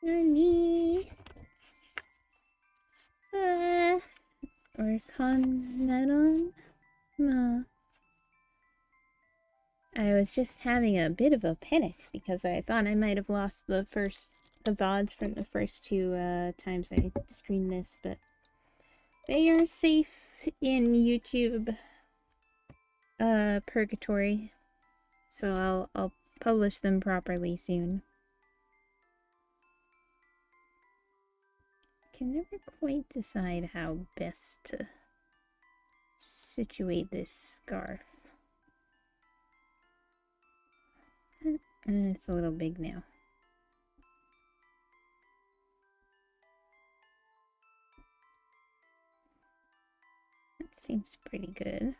Honey. Or Melon. I was just having a bit of a panic because I thought I might have lost the VODs from the first two times I streamed this, but they are safe in YouTube purgatory, so I'll publish them properly soon. Can never quite decide how best to situate this scarf. It's a little big now. That seems pretty good.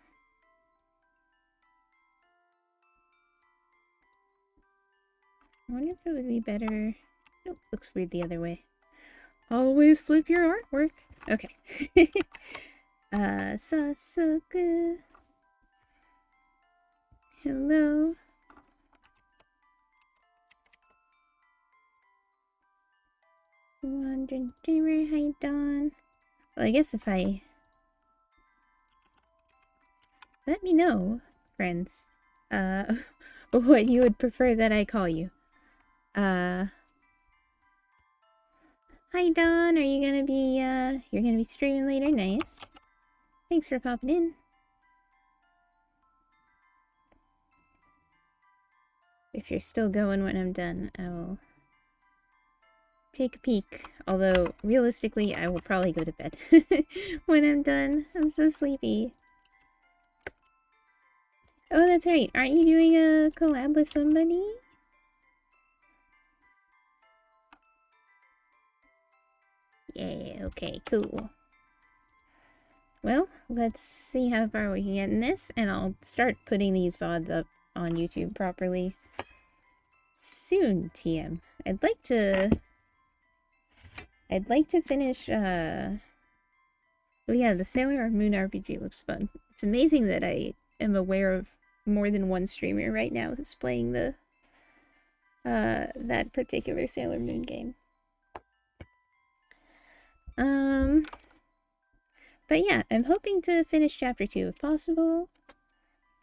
I wonder if it would be better. Nope, looks weird the other way. Always flip your artwork. Okay. Sasuke. Hello. Wandering Dreamer, hi Dawn. Well, I guess if I... Let me know, friends, what you would prefer that I call you. Hi Dawn, are you gonna be, you're gonna be streaming later? Nice. Thanks for popping in. If you're still going when I'm done, I'll take a peek. Although, realistically, I will probably go to bed when I'm done. I'm so sleepy. Oh, that's right. Aren't you doing a collab with somebody? Yeah, okay, cool. Well, let's see how far we can get in this, and I'll start putting these VODs up on YouTube properly soon, TM. I'd like to finish, oh yeah, the Sailor Moon RPG looks fun. It's amazing that I am aware of more than one streamer right now who's playing the, that particular Sailor Moon game. But yeah, I'm hoping to finish chapter 2 if possible.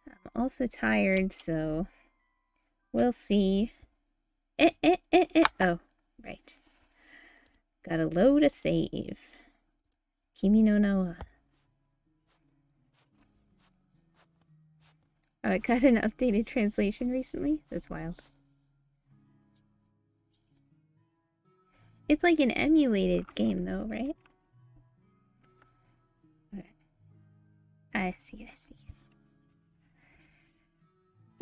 I'm also tired, so we'll see. Oh, right. Gotta load a save. Kimi no na wa. Oh, it got an updated translation recently? That's wild. It's like an emulated game though, right? I see.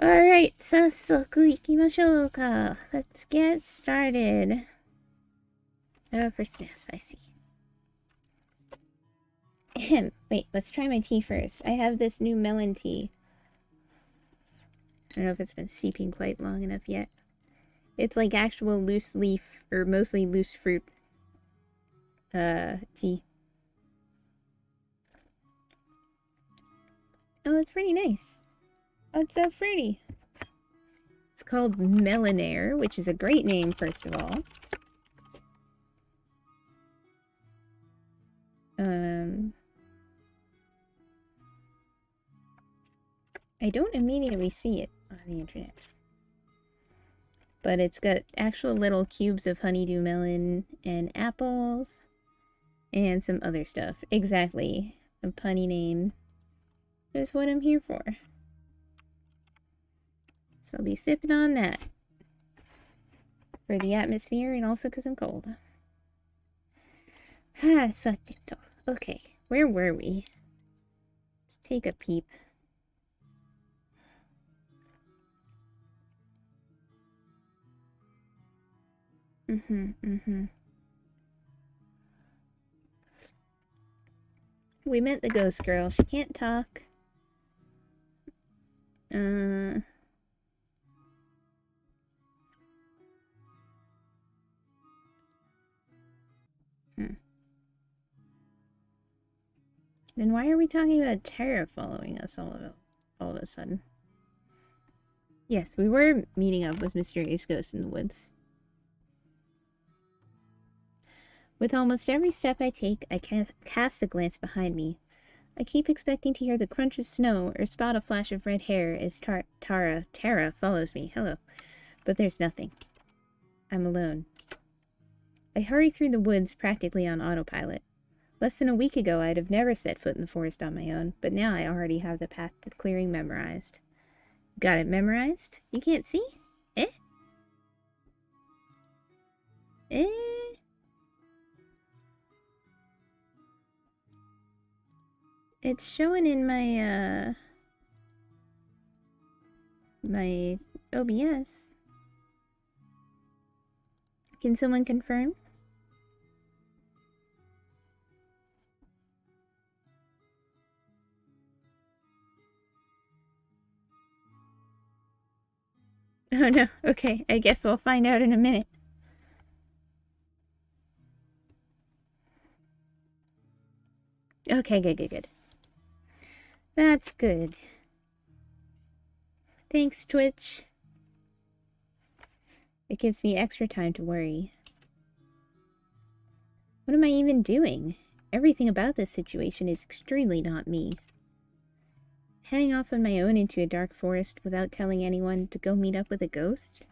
Alright, 早速行きましょうか. Let's get started. Oh, for SNES, I see. Ahem. Wait, let's try my tea first. I have this new melon tea. I don't know if it's been steeping quite long enough yet. It's like actual loose leaf, or mostly loose fruit, tea. Oh, it's pretty nice. Oh, it's so fruity. It's called Melonair, which is a great name, first of all. I don't immediately see it on the internet. But it's got actual little cubes of honeydew melon and apples and some other stuff. Exactly. A punny name. That's what I'm here for. So I'll be sipping on that. For the atmosphere and also because I'm cold. Sateto. Okay, where were we? Let's take a peep. We met the ghost girl. She can't talk. Then why are we talking about terror following us all of a sudden? Yes, we were meeting up with mysterious ghosts in the woods. With almost every step I take, I cast a glance behind me. I keep expecting to hear the crunch of snow or spot a flash of red hair as Tara follows me. Hello. But there's nothing. I'm alone. I hurry through the woods practically on autopilot. Less than a week ago, I'd have never set foot in the forest on my own, but now I already have the path to the clearing memorized. Got it memorized? You can't see? Eh? Eh? It's showing in my, my OBS. Can someone confirm? Oh no, okay, I guess we'll find out in a minute. Okay, good. That's good. Thanks, Twitch. It gives me extra time to worry. What am I even doing? Everything about this situation is extremely not me. Heading off on my own into a dark forest without telling anyone to go meet up with a ghost?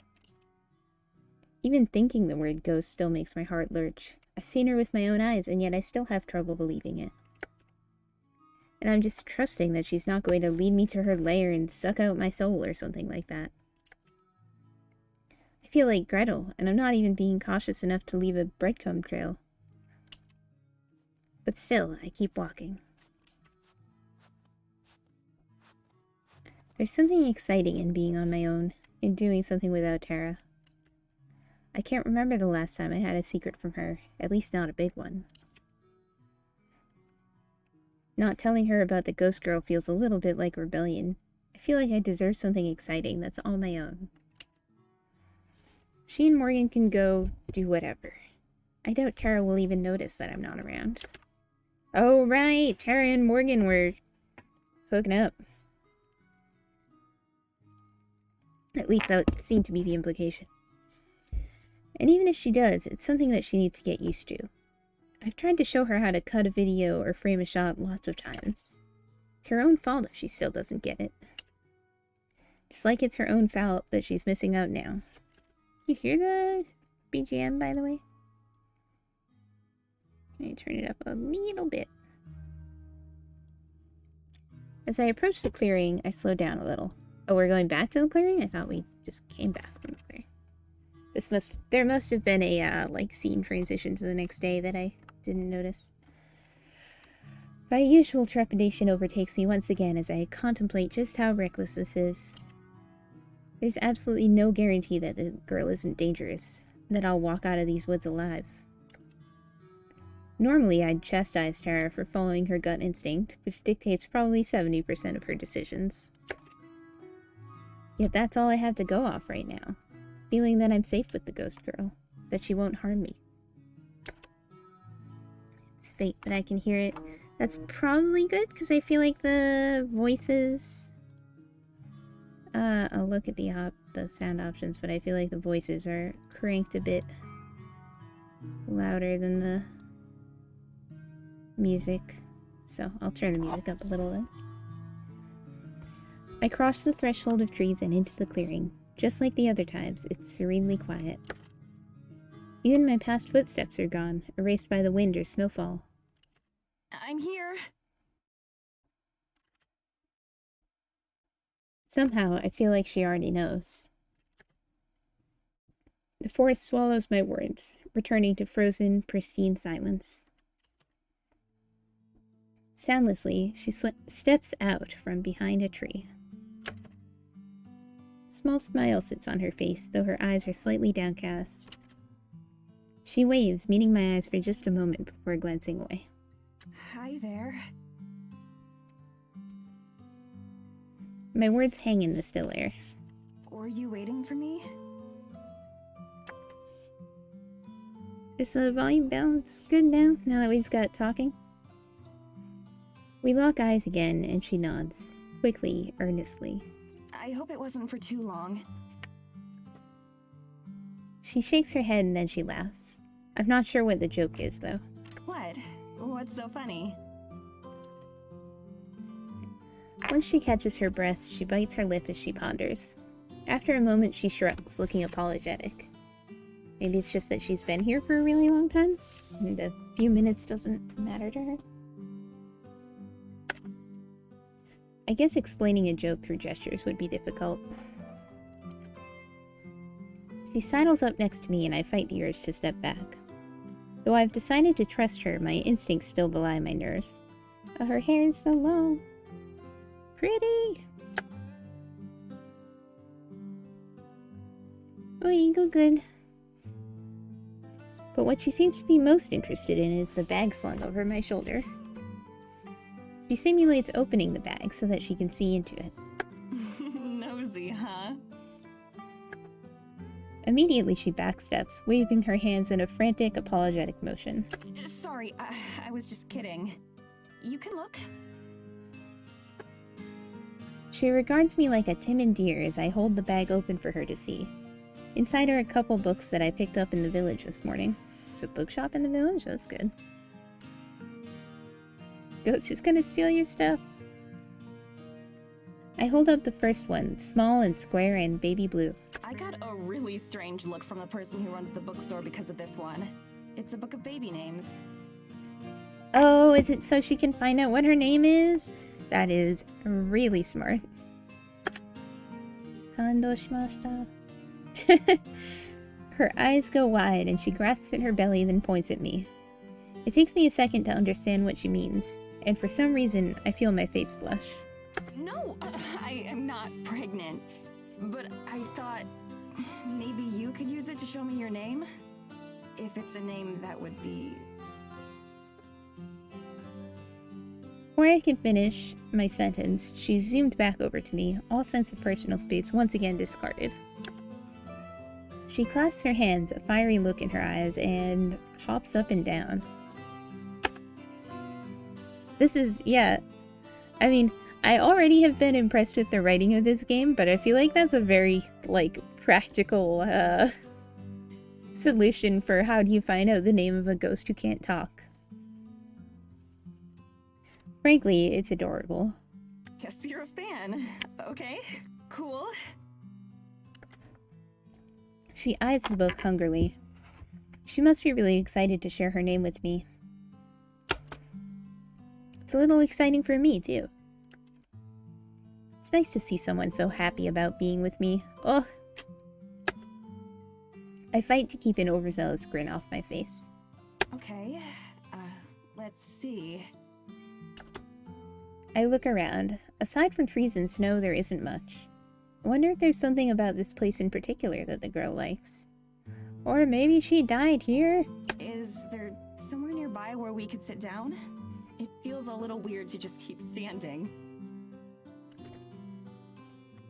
Even thinking the word ghost still makes my heart lurch. I've seen her with my own eyes, and yet I still have trouble believing it. And I'm just trusting that she's not going to lead me to her lair and suck out my soul or something like that. I feel like Gretel, and I'm not even being cautious enough to leave a breadcrumb trail. But still, I keep walking. There's something exciting in being on my own, in doing something without Tara. I can't remember the last time I had a secret from her, at least not a big one. Not telling her about the ghost girl feels a little bit like rebellion. I feel like I deserve something exciting that's all my own. She and Morgan can go do whatever. I doubt Tara will even notice that I'm not around. Oh right, Tara and Morgan were hooking up. At least that seemed to be the implication. And even if she does, it's something that she needs to get used to. I've tried to show her how to cut a video or frame a shot lots of times. It's her own fault if she still doesn't get it. Just like it's her own fault that she's missing out now. You hear the BGM, by the way? Let me turn it up a little bit. As I approach the clearing, I slow down a little. Oh, we're going back to the clearing? I thought we just came back from the clearing. There must have been a, like, scene transition to the next day that I didn't notice. My usual trepidation overtakes me once again as I contemplate just how reckless this is. There's absolutely no guarantee that the girl isn't dangerous, that I'll walk out of these woods alive. Normally, I'd chastise Tara for following her gut instinct, which dictates probably 70% of her decisions. Yet that's all I have to go off right now. Feeling that I'm safe with the ghost girl, that she won't harm me. It's fate, but I can hear it. That's probably good, because I feel like the voices... I'll look at the sound options, but I feel like the voices are cranked a bit louder than the music. So I'll turn the music up a little then. I cross the threshold of trees and into the clearing. Just like the other times, it's serenely quiet. Even my past footsteps are gone, erased by the wind or snowfall. I'm here. Somehow, I feel like she already knows. The forest swallows my words, returning to frozen, pristine silence. Soundlessly, she steps out from behind a tree. A small smile sits on her face, though her eyes are slightly downcast. She waves, meeting my eyes for just a moment before glancing away. Hi there. My words hang in the still air. Were you waiting for me? Is the volume balance good now that we've got talking? We lock eyes again, and she nods, quickly, earnestly. I hope it wasn't for too long. She shakes her head and then she laughs. I'm not sure what the joke is, though. What? What's so funny? Once she catches her breath, she bites her lip as she ponders. After a moment, she shrugs, looking apologetic. Maybe it's just that she's been here for a really long time, and a few minutes doesn't matter to her. I guess explaining a joke through gestures would be difficult. She sidles up next to me, and I fight the urge to step back. Though I've decided to trust her, my instincts still belie my nerves. Oh, her hair is so long. Pretty! Oh, you go good. But what she seems to be most interested in is the bag slung over my shoulder. She simulates opening the bag so that she can see into it. Nosy, huh? Immediately she backsteps, waving her hands in a frantic, apologetic motion. Sorry, I was just kidding. You can look. She regards me like a timid deer as I hold the bag open for her to see. Inside are a couple books that I picked up in the village this morning. There's a bookshop in the village? That's good. Ghost is gonna steal your stuff. I hold up the first one, small and square and baby blue. I got a really strange look from the person who runs the bookstore because of this one. It's a book of baby names. Oh, is it so she can find out what her name is? That is really smart. Kando shimashita. Her eyes go wide and she grasps at her belly, then points at me. It takes me a second to understand what she means, and for some reason, I feel my face flush. No, I am not pregnant. But I thought maybe you could use it to show me your name? If it's a name that would be... Before I can finish my sentence, she zoomed back over to me, all sense of personal space once again discarded. She clasps her hands, a fiery look in her eyes, and hops up and down. This is, yeah, I mean, I already have been impressed with the writing of this game, but I feel like that's a very, like, practical, solution for how do you find out the name of a ghost who can't talk. Frankly, it's adorable. Guess you're a fan. Okay, cool. She eyes the book hungrily. She must be really excited to share her name with me. It's a little exciting for me, too. It's nice to see someone so happy about being with me. Oh! I fight to keep an overzealous grin off my face. Okay, let's see. I look around. Aside from trees and snow, there isn't much. I wonder if there's something about this place in particular that the girl likes. Or maybe she died here? Is there somewhere nearby where we could sit down? It feels a little weird to just keep standing.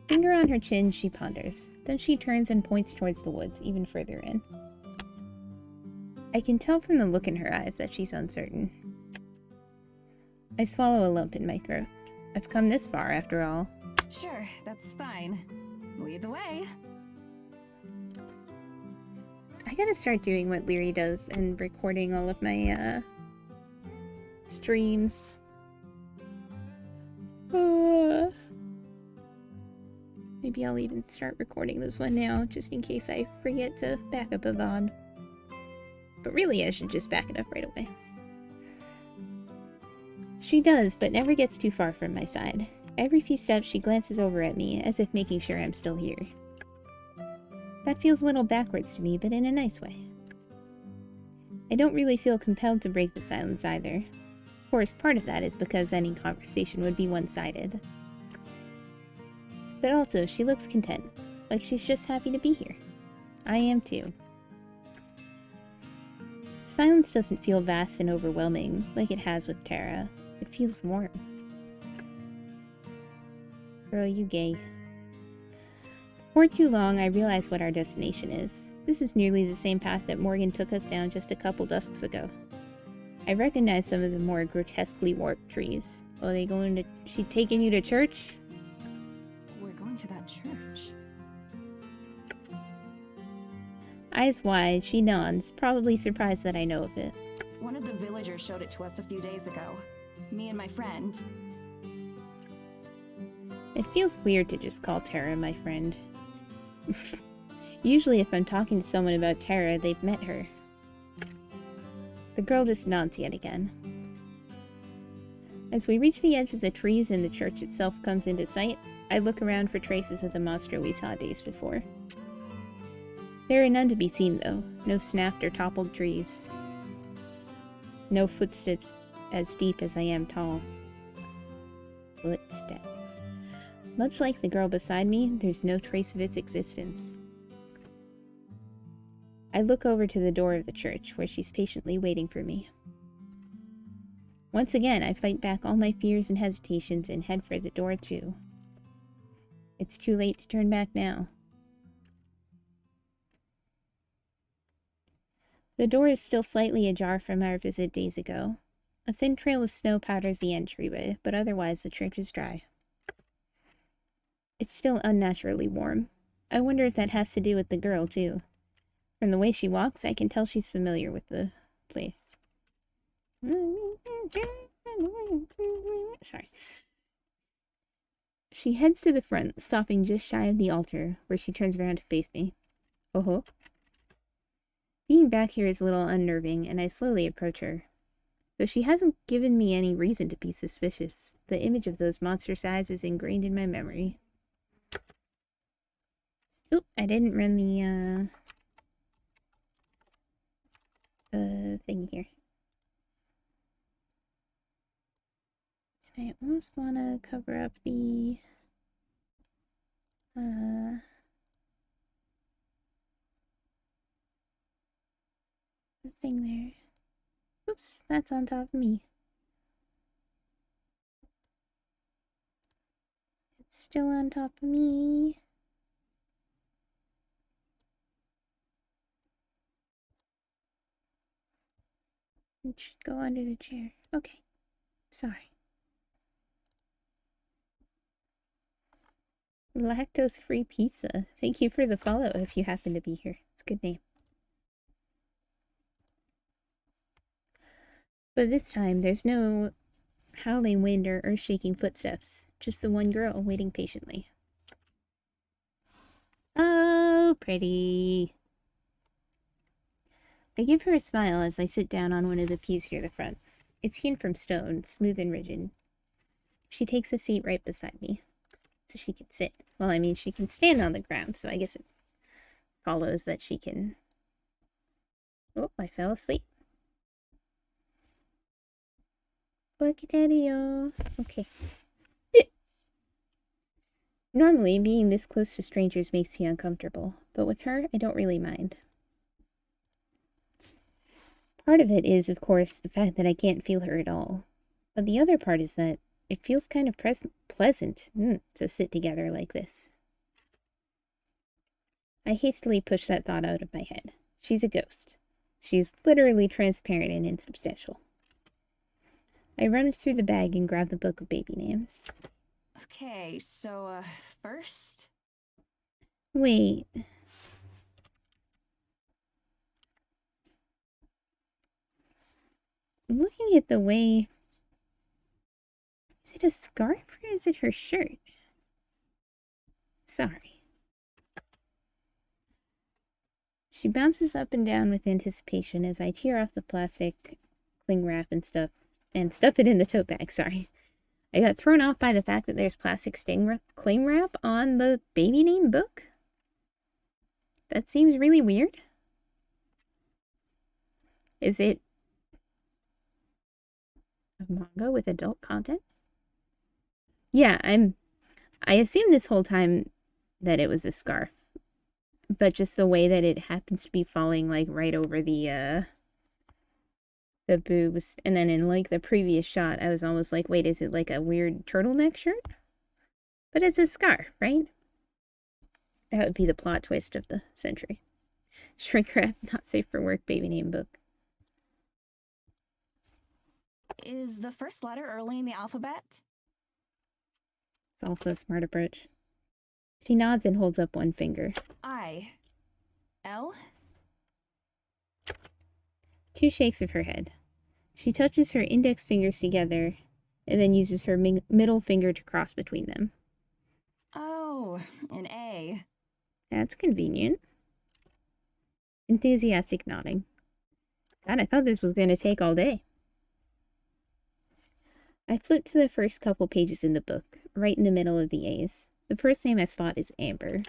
Finger on her chin, she ponders. Then she turns and points towards the woods, even further in. I can tell from the look in her eyes that she's uncertain. I swallow a lump in my throat. I've come this far, after all. Sure, that's fine. Lead the way. I gotta start doing what Leary does and recording all of my, streams. Maybe I'll even start recording this one now, just in case I forget to back up a VOD. But really, I should just back it up right away. She does, but never gets too far from my side. Every few steps, she glances over at me, as if making sure I'm still here. That feels a little backwards to me, but in a nice way. I don't really feel compelled to break the silence either. Of course, part of that is because any conversation would be one-sided. But also, she looks content, like she's just happy to be here. I am too. Silence doesn't feel vast and overwhelming, like it has with Tara. It feels warm. Girl, you gay. Before too long, I realize what our destination is. This is nearly the same path that Morgan took us down just a couple dusks ago. I recognize some of the more grotesquely warped trees. Oh, they going to... She taking you to church? We're going to that church. Eyes wide, she nods, probably surprised that I know of it. One of the villagers showed it to us a few days ago. Me and my friend. It feels weird to just call Tara my friend. Usually if I'm talking to someone about Tara, they've met her. The girl just nods yet again. As we reach the edge of the trees and the church itself comes into sight, I look around for traces of the monster we saw days before. There are none to be seen, though. No snapped or toppled trees. No footsteps as deep as I am tall. Footsteps. Much like the girl beside me, there's no trace of its existence. I look over to the door of the church, where she's patiently waiting for me. Once again, I fight back all my fears and hesitations and head for the door, too. It's too late to turn back now. The door is still slightly ajar from our visit days ago. A thin trail of snow powders the entryway, but otherwise the church is dry. It's still unnaturally warm. I wonder if that has to do with the girl, too. From the way she walks, I can tell she's familiar with the place. Sorry. She heads to the front, stopping just shy of the altar, where she turns around to face me. Oh-ho. Being back here is a little unnerving, and I slowly approach her. Though she hasn't given me any reason to be suspicious, the image of those monster's eyes is ingrained in my memory. Oop, I didn't run the, thing here. I almost want to cover up the, thing there. Oops, that's on top of me. It's still on top of me. It should go under the chair. Okay. Sorry. Lactose-free pizza. Thank you for the follow if you happen to be here. It's a good name. But this time, there's no howling wind or earth-shaking footsteps. Just the one girl waiting patiently. Oh, pretty. I give her a smile as I sit down on one of the pews near the front. It's hewn from stone, smooth and rigid. She takes a seat right beside me, so she can sit. Well, I mean, she can stand on the ground, so I guess it follows that she can... Oh, I fell asleep. Okay. Normally, being this close to strangers makes me uncomfortable, but with her, I don't really mind. Part of it is, of course, the fact that I can't feel her at all. But the other part is that it feels kind of pleasant to sit together like this. I hastily push that thought out of my head. She's a ghost. She's literally transparent and insubstantial. I rummage through the bag and grab the book of baby names. Okay, so, first? Wait. Looking at the way... Is it a scarf or is it her shirt? Sorry. She bounces up and down with anticipation as I tear off the plastic cling wrap and stuff it in the tote bag, sorry. I got thrown off by the fact that there's plastic cling wrap on the baby name book. That seems really weird. Is it a manga with adult content? Yeah, I assumed this whole time that it was a scarf. But just the way that it happens to be falling like right over the boobs. And then in like the previous shot, I was almost like, wait, is it like a weird turtleneck shirt? But it's a scarf, right? That would be the plot twist of the century. Shrink wrap, not safe for work, baby name book. Is the first letter early in the alphabet? It's also a smart approach. She nods and holds up one finger. I. L? 2 shakes of her head. She touches her index fingers together and then uses her middle finger to cross between them. Oh, an A. That's convenient. Enthusiastic nodding. God, I thought this was going to take all day. I flipped to the first couple pages in the book, right in the middle of the A's. The first name I spot is Amber.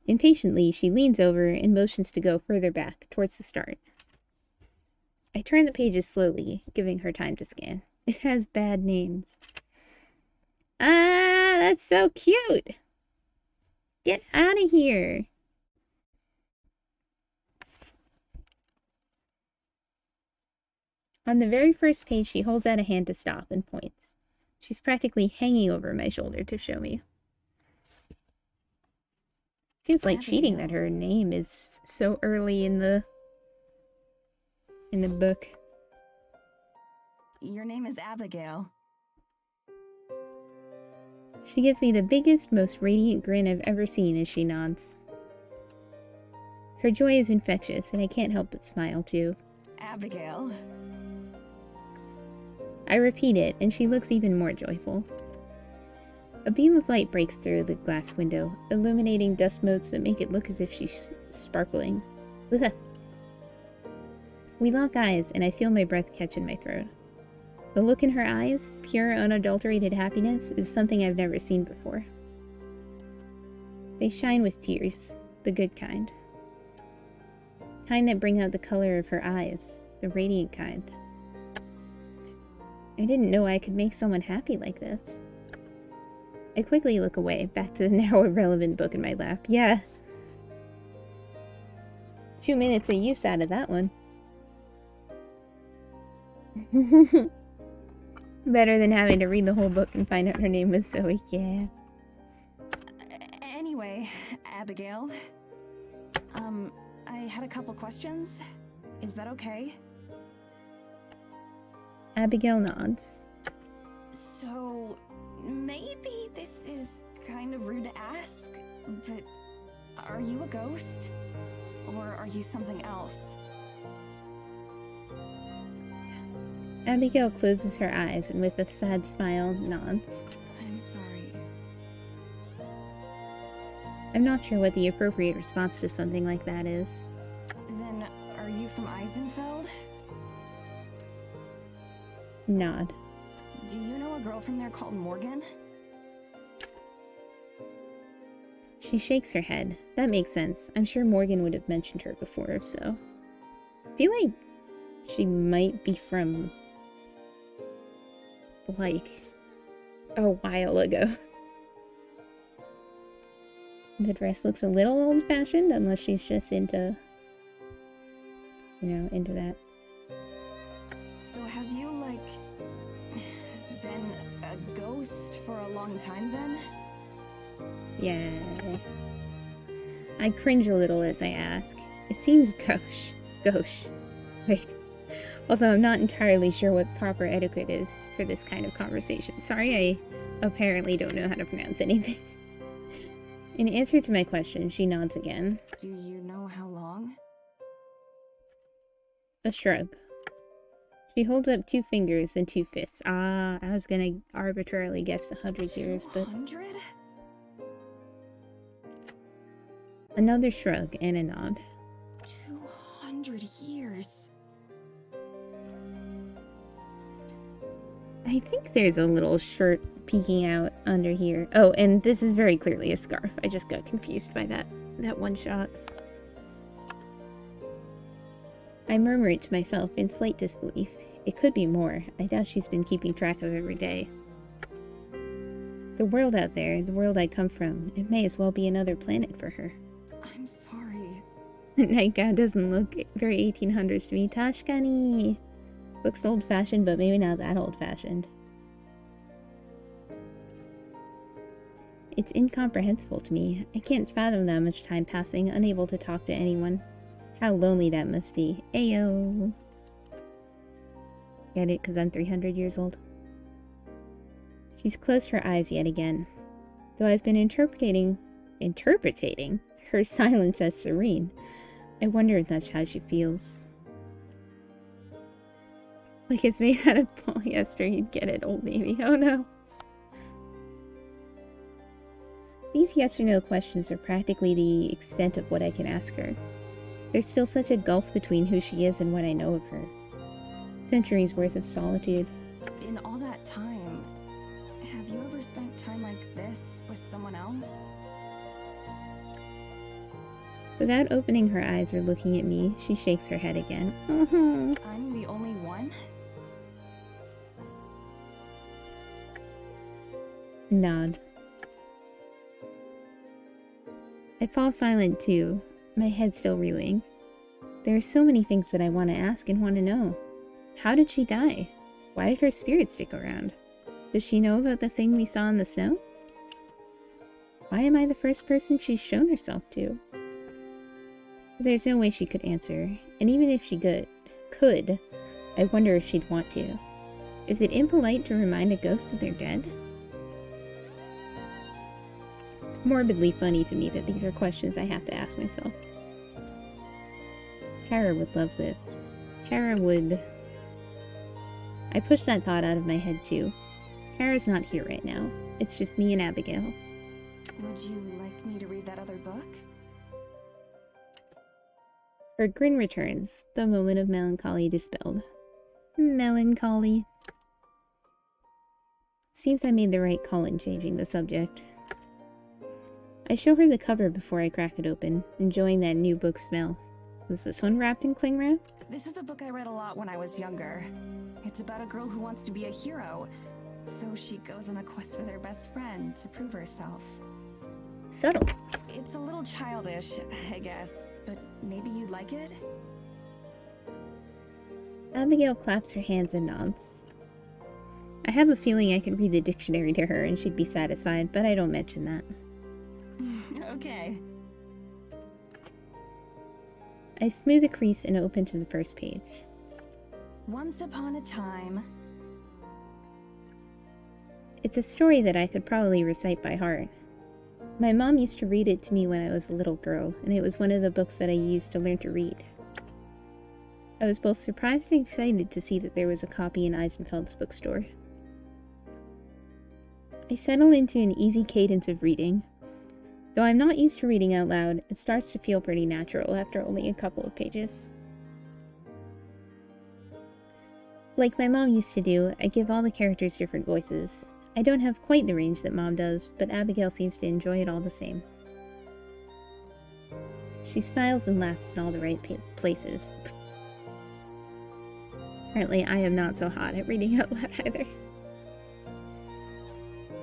Impatiently, she leans over and motions to go further back, towards the start. I turn the pages slowly, giving her time to scan. It has bad names. Ah, that's so cute! Get out of here! On the very first page, she holds out a hand to stop and points. She's practically hanging over my shoulder to show me. Seems like cheating that her name is so early in the book. Your name is Abigail. She gives me the biggest, most radiant grin I've ever seen as she nods. Her joy is infectious, and I can't help but smile too. Abigail. I repeat it, and she looks even more joyful. A beam of light breaks through the glass window, illuminating dust motes that make it look as if she's sparkling. Ugh. We lock eyes, and I feel my breath catch in my throat. The look in her eyes, pure, unadulterated happiness, is something I've never seen before. They shine with tears, the good kind. Kind that bring out the color of her eyes, the radiant kind. I didn't know I could make someone happy like this. I quickly look away, back to the now irrelevant book in my lap. Yeah. 2 minutes of use out of that one. Better than having to read the whole book and find out her name was Zoe. Yeah. Anyway, Abigail. I had a couple questions. Is that okay? Abigail nods. So, maybe this is kind of rude to ask, but are you a ghost? Or are you something else? Abigail closes her eyes and with a sad smile nods. I'm sorry. I'm not sure what the appropriate response to something like that is. Then, are you from Eisenfeld? Nod. Do you know a girl from there called Morgan? She shakes her head. That makes sense. I'm sure Morgan would have mentioned her before, if so. I feel like she might be from, like, a while ago. The dress looks a little old-fashioned, unless she's just into, into that. So have you, like, been a ghost for a long time then? Yeah. I cringe a little as I ask. It seems gauche. Wait. Although I'm not entirely sure what proper etiquette is for this kind of conversation. Sorry, I apparently don't know how to pronounce anything. In answer to my question, she nods again. Do you know how long? A shrug. She holds up 2 fingers and 2 fists. Ah, I was gonna arbitrarily guess 100 years, but... 100? Another shrug and a nod. 200 years. I think there's a little shirt peeking out under here. Oh, and this is very clearly a scarf. I just got confused by that one shot. I murmur it to myself in slight disbelief. It could be more. I doubt she's been keeping track of every day. The world out there, the world I come from, it may as well be another planet for her. I'm sorry. Night God doesn't look very 1800s to me. Tashkani! Looks old-fashioned, but maybe not that old-fashioned. It's incomprehensible to me. I can't fathom that much time passing, unable to talk to anyone. How lonely that must be. Ayo! Get it? Because I'm 300 years old. She's closed her eyes yet again. Though I've been interpreting her silence as serene, I wonder if that's how she feels. Like it's made out of polyester, you'd get it, Old Navy. Oh no. These yes or no questions are practically the extent of what I can ask her. There's still such a gulf between who she is and what I know of her. Centuries worth of solitude. In all that time, have you ever spent time like this with someone else? Without opening her eyes or looking at me, she shakes her head again. I'm the only one? Nod. I fall silent too, my head still reeling. There are so many things that I want to ask and want to know. How did she die? Why did her spirit stick around? Does she know about the thing we saw in the snow? Why am I the first person she's shown herself to? There's no way she could answer, and even if she could, I wonder if she'd want to. Is it impolite to remind a ghost that they're dead? It's morbidly funny to me that these are questions I have to ask myself. Kara would love this. Kara would... I pushed that thought out of my head too. Kara's not here right now. It's just me and Abigail. Would you like me to read that other book? Her grin returns, the moment of melancholy dispelled. Melancholy. Seems I made the right call in changing the subject. I show her the cover before I crack it open, enjoying that new book smell. Was this one wrapped in cling wrap? This is a book I read a lot when I was younger. It's about a girl who wants to be a hero, so she goes on a quest with her best friend to prove herself. Subtle. It's a little childish, I guess, but maybe you'd like it? Abigail claps her hands and nods. I have a feeling I could read the dictionary to her and she'd be satisfied, but I don't mention that. Okay. I smooth a crease and open to the first page. Once upon a time... It's a story that I could probably recite by heart. My mom used to read it to me when I was a little girl, and it was one of the books that I used to learn to read. I was both surprised and excited to see that there was a copy in Eisenfeld's bookstore. I settle into an easy cadence of reading. Though I'm not used to reading out loud, it starts to feel pretty natural after only a couple of pages. Like my mom used to do, I give all the characters different voices. I don't have quite the range that Mom does, but Abigail seems to enjoy it all the same. She smiles and laughs in all the right places. Apparently, I am not so hot at reading out loud either.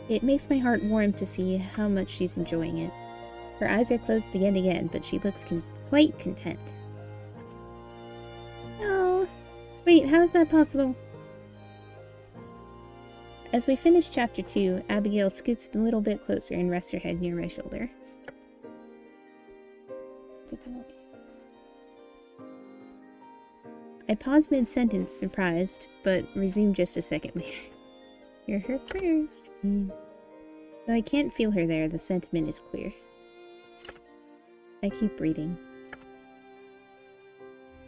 It makes my heart warm to see how much she's enjoying it. Her eyes are closed again, but she looks quite content. Oh, wait, how is that possible? As we finish chapter 2, Abigail scoots a little bit closer and rests her head near my shoulder. I pause mid-sentence, surprised, but resume just a second later. You're her first. Though I can't feel her there, the sentiment is clear. I keep reading.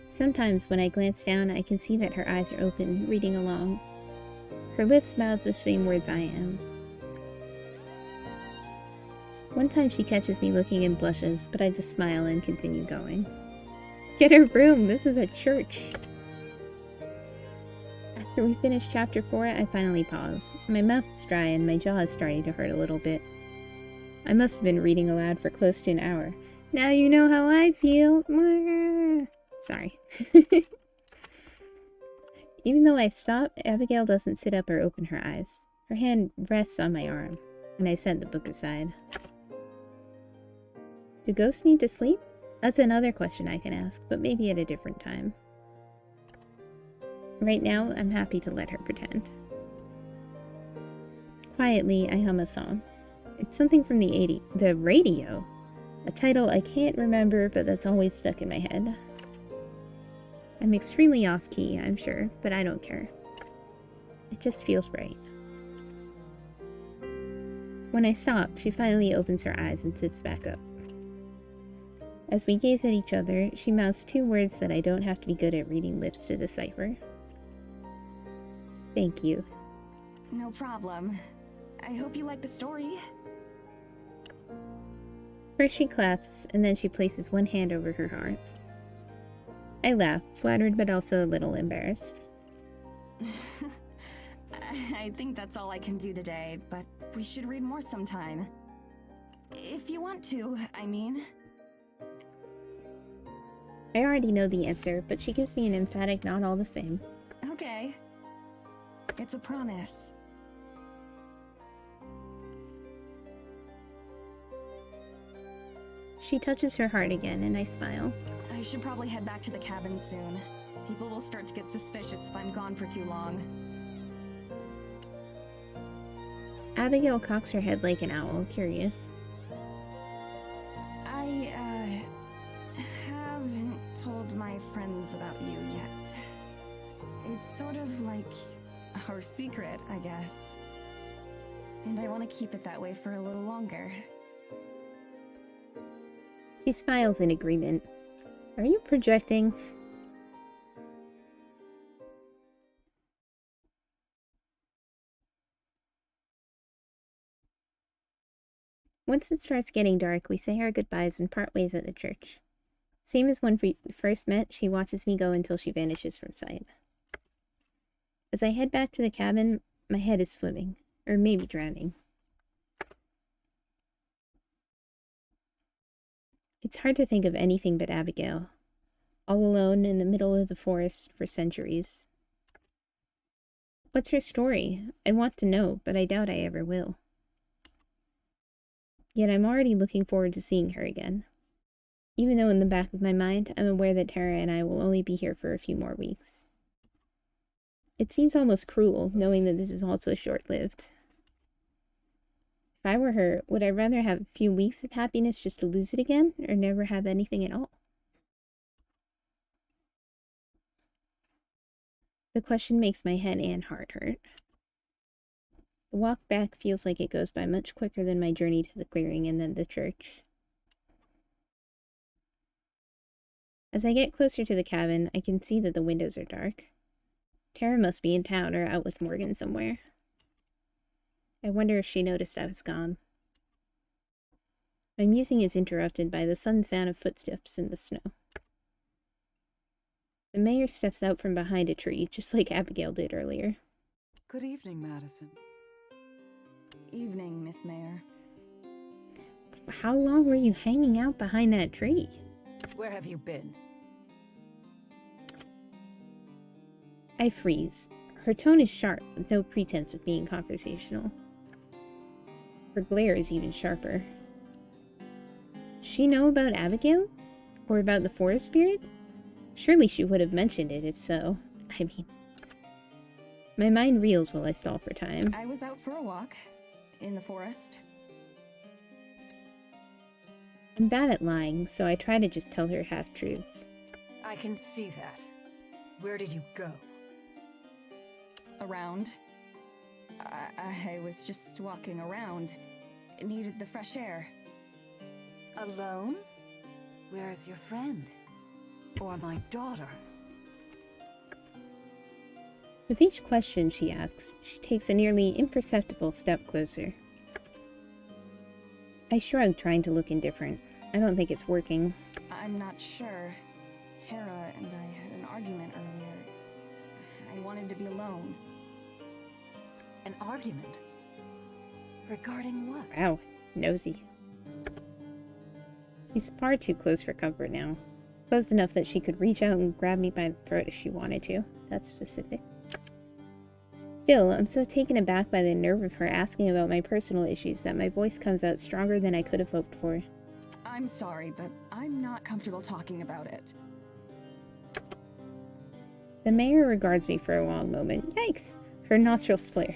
Sometimes when I glance down, I can see that her eyes are open, reading along. Her lips mouth the same words I am. One time she catches me looking and blushes, but I just smile and continue going. Get her room! This is a church! After we finish chapter 4, I finally pause. My mouth is dry and my jaw is starting to hurt a little bit. I must have been reading aloud for close to an hour. Now you know how I feel! Sorry. Even though I stop, Abigail doesn't sit up or open her eyes. Her hand rests on my arm, and I set the book aside. Do ghosts need to sleep? That's another question I can ask, but maybe at a different time. Right now, I'm happy to let her pretend. Quietly, I hum a song. It's something from the radio. A title I can't remember, but that's always stuck in my head. I'm extremely off-key, I'm sure, but I don't care. It just feels right. When I stop, she finally opens her eyes and sits back up. As we gaze at each other, she mouths two words that I don't have to be good at reading lips to decipher. Thank you. No problem. I hope you like the story. First she claps, and then she places one hand over her heart. I laugh, flattered but also a little embarrassed. I think that's all I can do today, but we should read more sometime. If you want to, I mean. I already know the answer, but she gives me an emphatic nod all the same. Okay. It's a promise. She touches her heart again, and I smile. I should probably head back to the cabin soon. People will start to get suspicious if I'm gone for too long. Abigail cocks her head like an owl, curious. I, haven't told my friends about you yet. It's sort of like our secret, I guess. And I want to keep it that way for a little longer. She smiles in agreement. Are you projecting? Once it starts getting dark, we say our goodbyes and part ways at the church. Same as when we first met, she watches me go until she vanishes from sight. As I head back to the cabin, my head is swimming, or maybe drowning. It's hard to think of anything but Abigail, all alone in the middle of the forest for centuries. What's her story? I want to know, but I doubt I ever will. Yet I'm already looking forward to seeing her again. Even though in the back of my mind, I'm aware that Tara and I will only be here for a few more weeks. It seems almost cruel, knowing that this is also short-lived. If I were her, would I rather have a few weeks of happiness just to lose it again, or never have anything at all? The question makes my head and heart hurt. The walk back feels like it goes by much quicker than my journey to the clearing and then the church. As I get closer to the cabin, I can see that the windows are dark. Tara must be in town or out with Morgan somewhere. I wonder if she noticed I was gone. My musing is interrupted by the sudden sound of footsteps in the snow. The mayor steps out from behind a tree, just like Abigail did earlier. Good evening, Madison. Evening, Miss Mayor. How long were you hanging out behind that tree? Where have you been? I freeze. Her tone is sharp, with no pretense of being conversational. Her glare is even sharper. Does she know about Abigail? Or about the forest spirit? Surely she would have mentioned it if so. I mean... My mind reels while I stall for time. I was out for a walk. In the forest. I'm bad at lying, so I try to just tell her half-truths. I can see that. Where did you go? Around. I was just walking around. Needed the fresh air. Alone? Where's your friend? Or my daughter? With each question she asks, she takes a nearly imperceptible step closer. I shrug, trying to look indifferent. I don't think it's working. I'm not sure. Tara and I had an argument earlier. I wanted to be alone. An argument? Regarding what? Wow, nosy. She's far too close for comfort now. Close enough that she could reach out and grab me by the throat if she wanted to. That's specific. Still, I'm so taken aback by the nerve of her asking about my personal issues that my voice comes out stronger than I could have hoped for. I'm sorry, but I'm not comfortable talking about it. The mayor regards me for a long moment. Yikes! Her nostrils flare.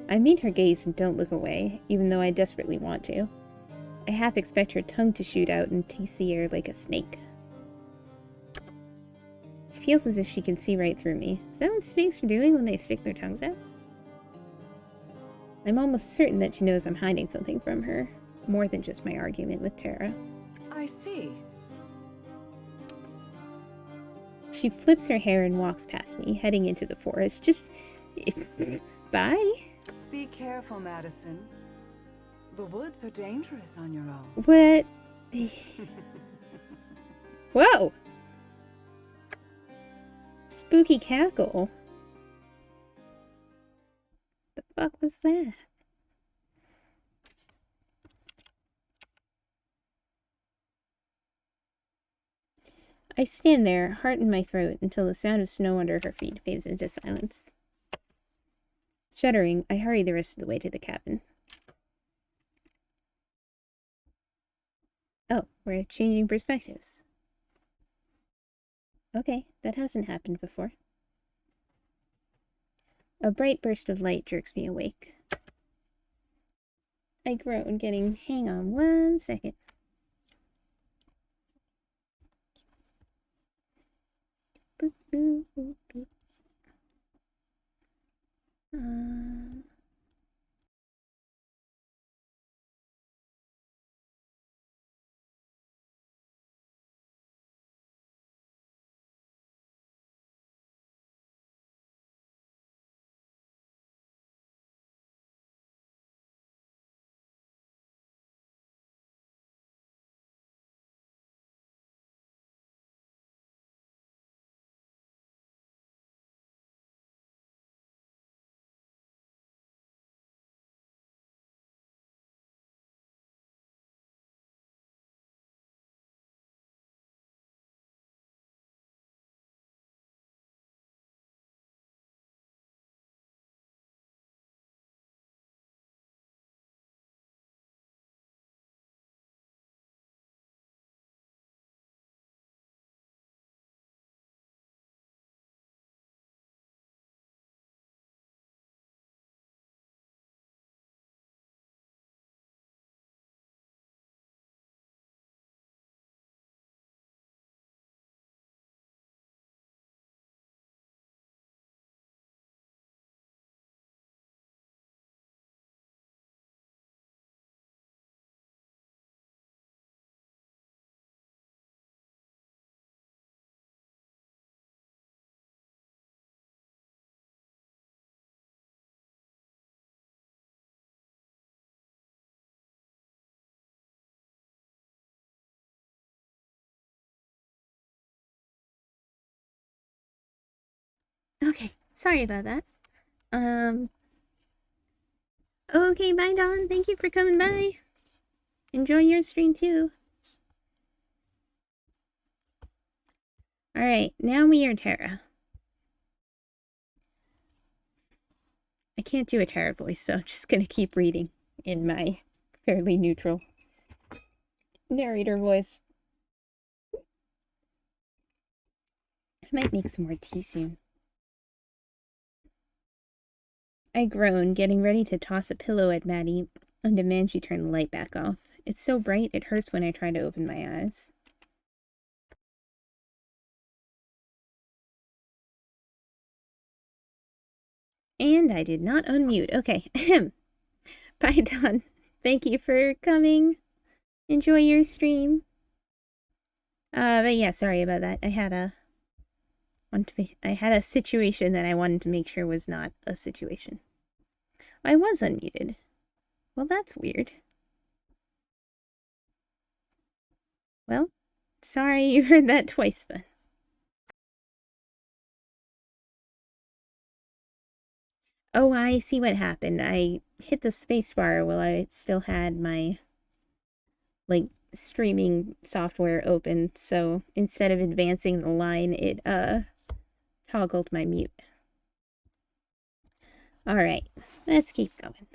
I meet her gaze and don't look away, even though I desperately want to. I half expect her tongue to shoot out and taste the air like a snake. It feels as if she can see right through me. Is that what snakes are doing when they stick their tongues out? I'm almost certain that she knows I'm hiding something from her, more than just my argument with Tara. I see. She flips her hair and walks past me, heading into the forest, just Bye. Be careful, Madison. The woods are dangerous on your own. What? Whoa! Spooky cackle. The fuck was that? I stand there, heart in my throat, until the sound of snow under her feet fades into silence. Shuddering, I hurry the rest of the way to the cabin. Oh, we're changing perspectives. Okay, that hasn't happened before. A bright burst of light jerks me awake. I groan, hang on 1 second. Boop, boop, boop, boop. Okay, sorry about that. Okay, bye, Dawn. Thank you for coming by. Enjoy your stream, too. Alright, now we are Terra. I can't do a Terra voice, so I'm just gonna keep reading in my fairly neutral narrator voice. I might make some more tea soon. I groan, getting ready to toss a pillow at Madi, and demand she turn the light back off. It's so bright, it hurts when I try to open my eyes. And I did not unmute. Okay. Bye, Dawn. Thank you for coming. Enjoy your stream. But yeah, sorry about that. I had a situation that I wanted to make sure was not a situation. I was unmuted. Well, that's weird. Well, sorry you heard that twice then. Oh, I see what happened. I hit the spacebar while I still had my, streaming software open, so instead of advancing the line, it, toggled my mute. Alright, let's keep going.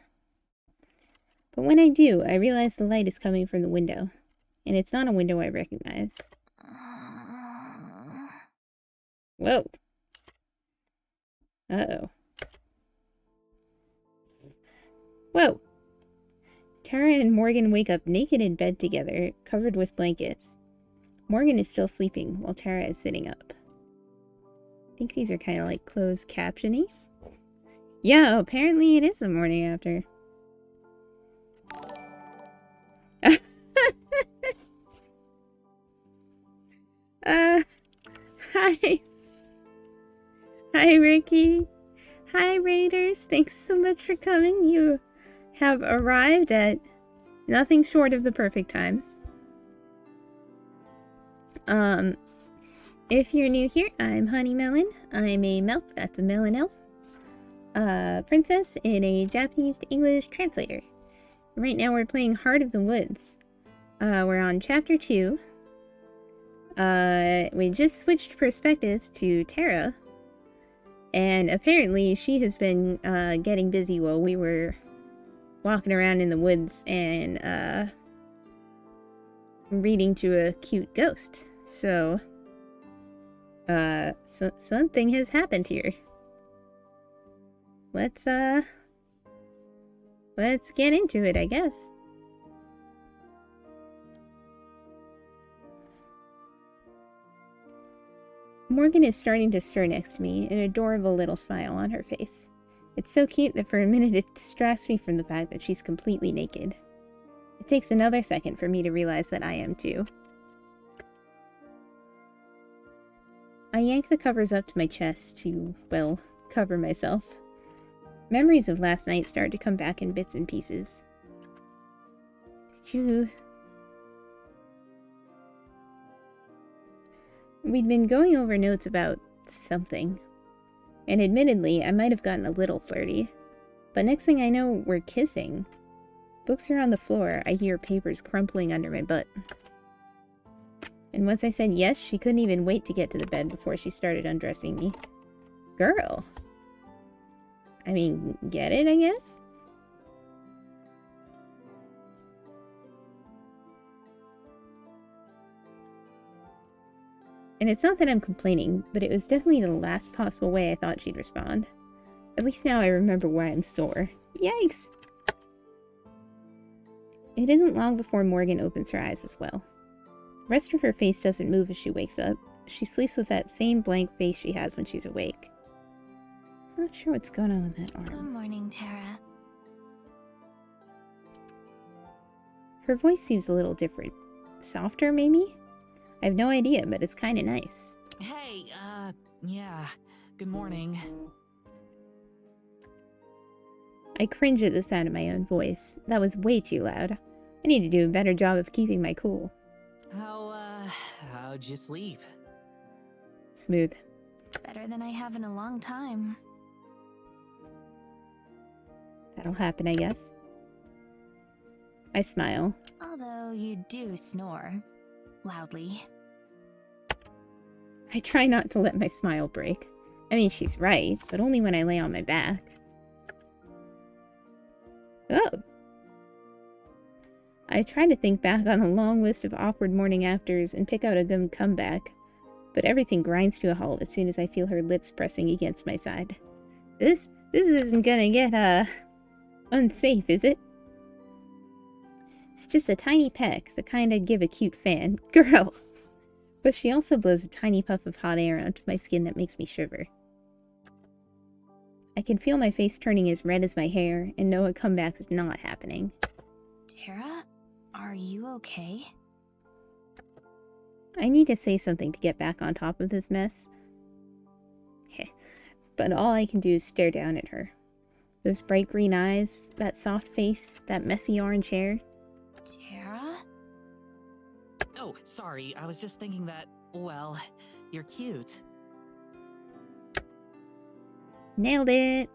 But when I do, I realize the light is coming from the window, and it's not a window I recognize. Whoa. Uh-oh. Whoa! Tara and Morgan wake up naked in bed together, covered with blankets. Morgan is still sleeping, while Tara is sitting up. I think these are kind of like closed captioning. Yeah, apparently it is the morning after. Hi. Hi, Ricky. Hi, Raiders. Thanks so much for coming. You have arrived at nothing short of the perfect time. If you're new here, I'm Honey Melon. I'm a melf, that's a melon elf. Princess in a Japanese to English translator. Right now we're playing Heart of the Woods. We're on chapter 2. We just switched perspectives to Terra. And apparently she has been getting busy while we were walking around in the woods and reading to a cute ghost. So something has happened here. Let's get into it, I guess. Morgan is starting to stir next to me, an adorable little smile on her face. It's so cute that for a minute it distracts me from the fact that she's completely naked. It takes another second for me to realize that I am too. I yank the covers up to my chest to, well, cover myself. Memories of last night start to come back in bits and pieces. We'd been going over notes about something. And admittedly, I might have gotten a little flirty. But next thing I know, we're kissing. Books are on the floor. I hear papers crumpling under my butt. And once I said yes, she couldn't even wait to get to the bed before she started undressing me. Girl. I mean, get it, I guess? And it's not that I'm complaining, but it was definitely the last possible way I thought she'd respond. At least now I remember why I'm sore. Yikes! It isn't long before Morgan opens her eyes as well. The rest of her face doesn't move as she wakes up. She sleeps with that same blank face she has when she's awake. I'm not sure what's going on with that arm. Good morning, Tara. Her voice seems a little different. Softer, maybe? I have no idea, but it's kind of nice. Hey, yeah. Good morning. I cringe at the sound of my own voice. That was way too loud. I need to do a better job of keeping my cool. How'd you sleep? Smooth. Better than I have in a long time. That'll happen, I guess. I smile. Although you do snore. Loudly. I try not to let my smile break. I mean, she's right, but only when I lay on my back. Oh! I try to think back on a long list of awkward morning afters and pick out a good comeback, but everything grinds to a halt as soon as I feel her lips pressing against my side. This isn't gonna get, unsafe, is it? It's just a tiny peck, the kind I'd give a cute fan. Girl! But she also blows a tiny puff of hot air onto my skin that makes me shiver. I can feel my face turning as red as my hair, and know a comeback is not happening. Tara, are you okay? I need to say something to get back on top of this mess. But all I can do is stare down at her. Those bright green eyes, that soft face, that messy orange hair. Tara? Oh, sorry. I was just thinking that, well, you're cute. Nailed it!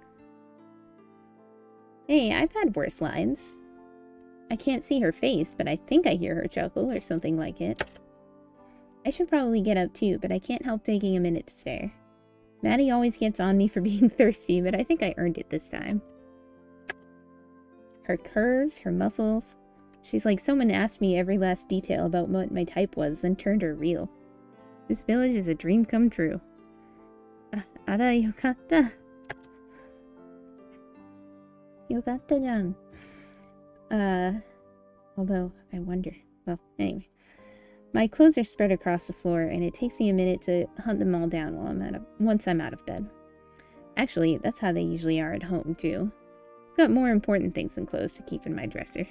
Hey, I've had worse lines. I can't see her face, but I think I hear her chuckle or something like it. I should probably get up too, but I can't help taking a minute to stare. Maddie always gets on me for being thirsty, but I think I earned it this time. Her curves, her muscles. She's like someone asked me every last detail about what my type was, then turned her real. This village is a dream come true. Ara yokatta. Yokatta-jan. Although, I wonder. Well, anyway. My clothes are spread across the floor, and it takes me a minute to hunt them all down while once I'm out of bed. Actually, that's how they usually are at home, too. I've got more important things than clothes to keep in my dresser.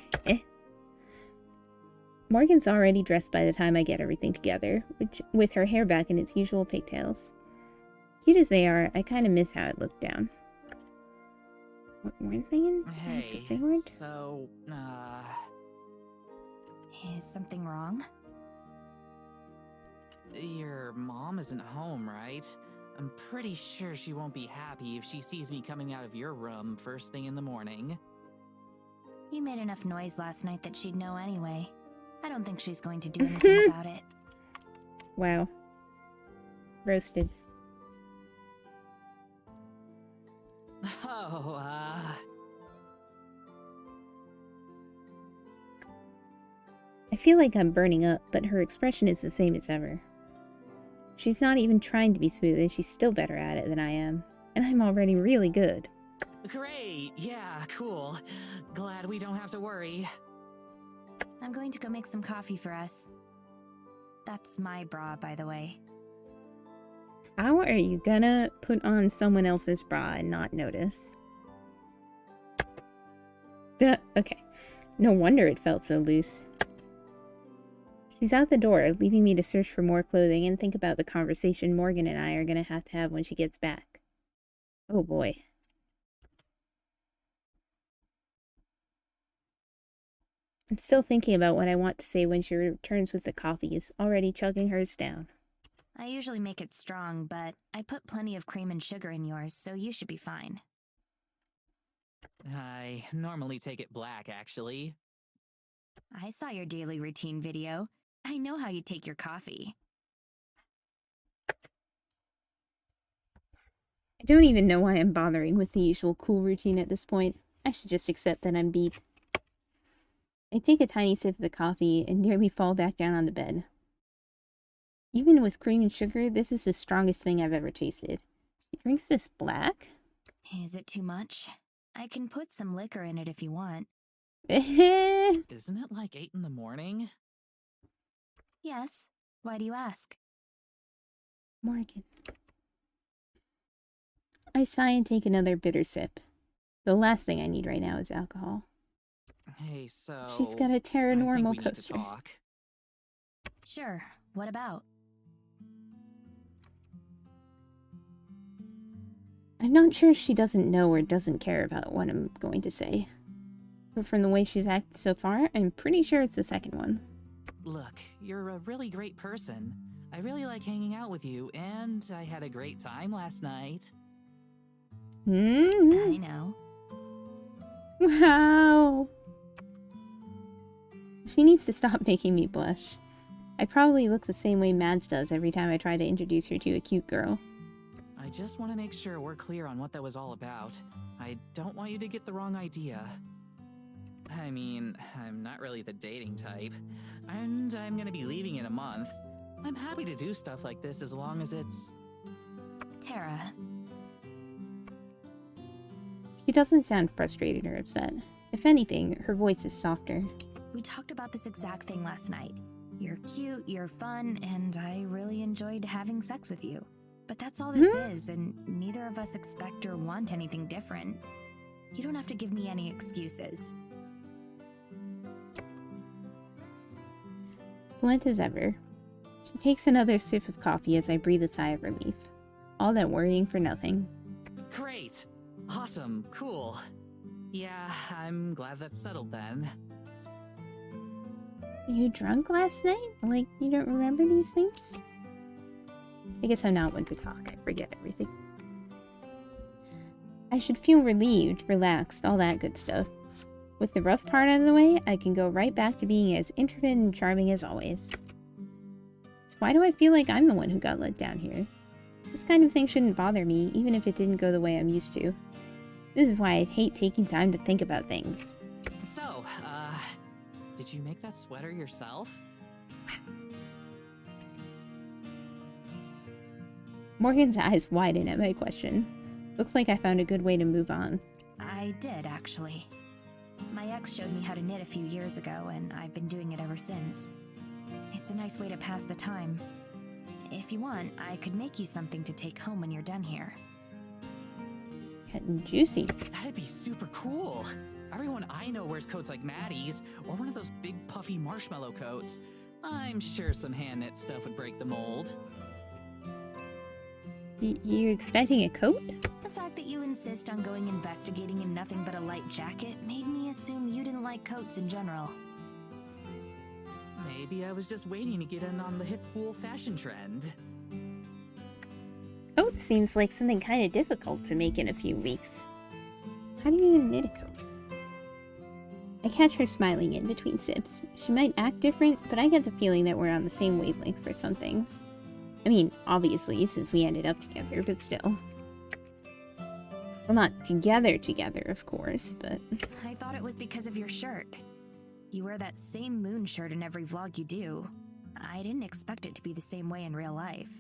Morgan's already dressed by the time I get everything together, with her hair back in its usual pigtails. Cute as they are, I kind of miss how it looked down. Weren't they in? Hey, Because they weren't. so, Is something wrong? your mom isn't home, right? I'm pretty sure she won't be happy if she sees me coming out of your room first thing in the morning. You made enough noise last night that she'd know anyway. I don't think she's going to do anything about it. Wow. Roasted. Oh, I feel like I'm burning up, but her expression is the same as ever. She's not even trying to be smooth, and she's still better at it than I am. And I'm already really good. great, yeah, cool. Glad we don't have to worry. I'm going to go make some coffee for us. That's my bra, by the way. How are you gonna put on someone else's bra and not notice? Okay. No wonder it felt so loose. She's out the door, leaving me to search for more clothing and think about the conversation Morgan and I are gonna have to have when she gets back. Oh boy. I'm still thinking about what I want to say when she returns with the coffees, already chugging hers down. I usually make it strong, but I put plenty of cream and sugar in yours, so you should be fine. I normally take it black, actually. I saw your daily routine video. I know how you take your coffee. I don't even know why I'm bothering with the usual cool routine at this point. I should just accept that I'm beat. I take a tiny sip of the coffee and nearly fall back down on the bed. Even with cream and sugar, this is the strongest thing I've ever tasted. She drinks this black? Is it too much? I can put some liquor in it if you want. Isn't it like 8 in the morning? Yes. Why do you ask? Morgan. I sigh and take another bitter sip. The last thing I need right now is alcohol. Hey, so... She's got a I Terranormal think we need to poster. talk. Sure. What about? I'm not sure if she doesn't know or doesn't care about what I'm going to say. But from the way she's acted so far, I'm pretty sure it's the second one. Look, you're a really great person. I really like hanging out with you, and I had a great time last night. I Mm-hmm. know. Wow. She needs to stop making me blush. I probably look the same way Mads does every time I try to introduce her to a cute girl. I just want to make sure we're clear on what that was all about. I don't want you to get the wrong idea. I mean, I'm not really the dating type, and I'm gonna be leaving in a month. I'm happy to do stuff like this as long as it's... Tara. She doesn't sound frustrated or upset. If anything, her voice is softer. We talked about this exact thing last night. You're cute, you're fun, and I really enjoyed having sex with you. But that's all this is, and neither of us expect or want anything different. You don't have to give me any excuses. Blunt as ever. She takes another sip of coffee as I breathe a sigh of relief. All that worrying for nothing. Great! Awesome, cool. Yeah, I'm glad that's settled then. Were you drunk last night? Like, you don't remember these things? I guess I'm not one to talk. I forget everything. I should feel relieved, relaxed, all that good stuff. With the rough part out of the way, I can go right back to being as intricate and charming as always. So why do I feel like I'm the one who got let down here? This kind of thing shouldn't bother me, even if it didn't go the way I'm used to. This is why I hate taking time to think about things. So, did you make that sweater yourself? Morgan's eyes widen at my question. Looks like I found a good way to move on. I did, actually. My ex showed me how to knit a few years ago, and I've been doing it ever since. It's a nice way to pass the time. If you want, I could make you something to take home when you're done here. Getting juicy. That'd be super cool. Everyone I know wears coats like Maddie's, or one of those big puffy marshmallow coats. I'm sure some hand-knit stuff would break the mold. You expecting a coat? Aside fact that you insist on going investigating in nothing but a light jacket made me assume you didn't like coats in general. Maybe I was just waiting to get in on the hip cool fashion trend. Coat seems like something kind of difficult to make in a few weeks. How do you even knit a coat? I catch her smiling in between sips. She might act different, but I get the feeling that we're on the same wavelength for some things. I mean, obviously, since we ended up together, but still. Well, not together, of course, but... I thought it was because of your shirt. You wear that same moon shirt in every vlog you do. I didn't expect it to be the same way in real life.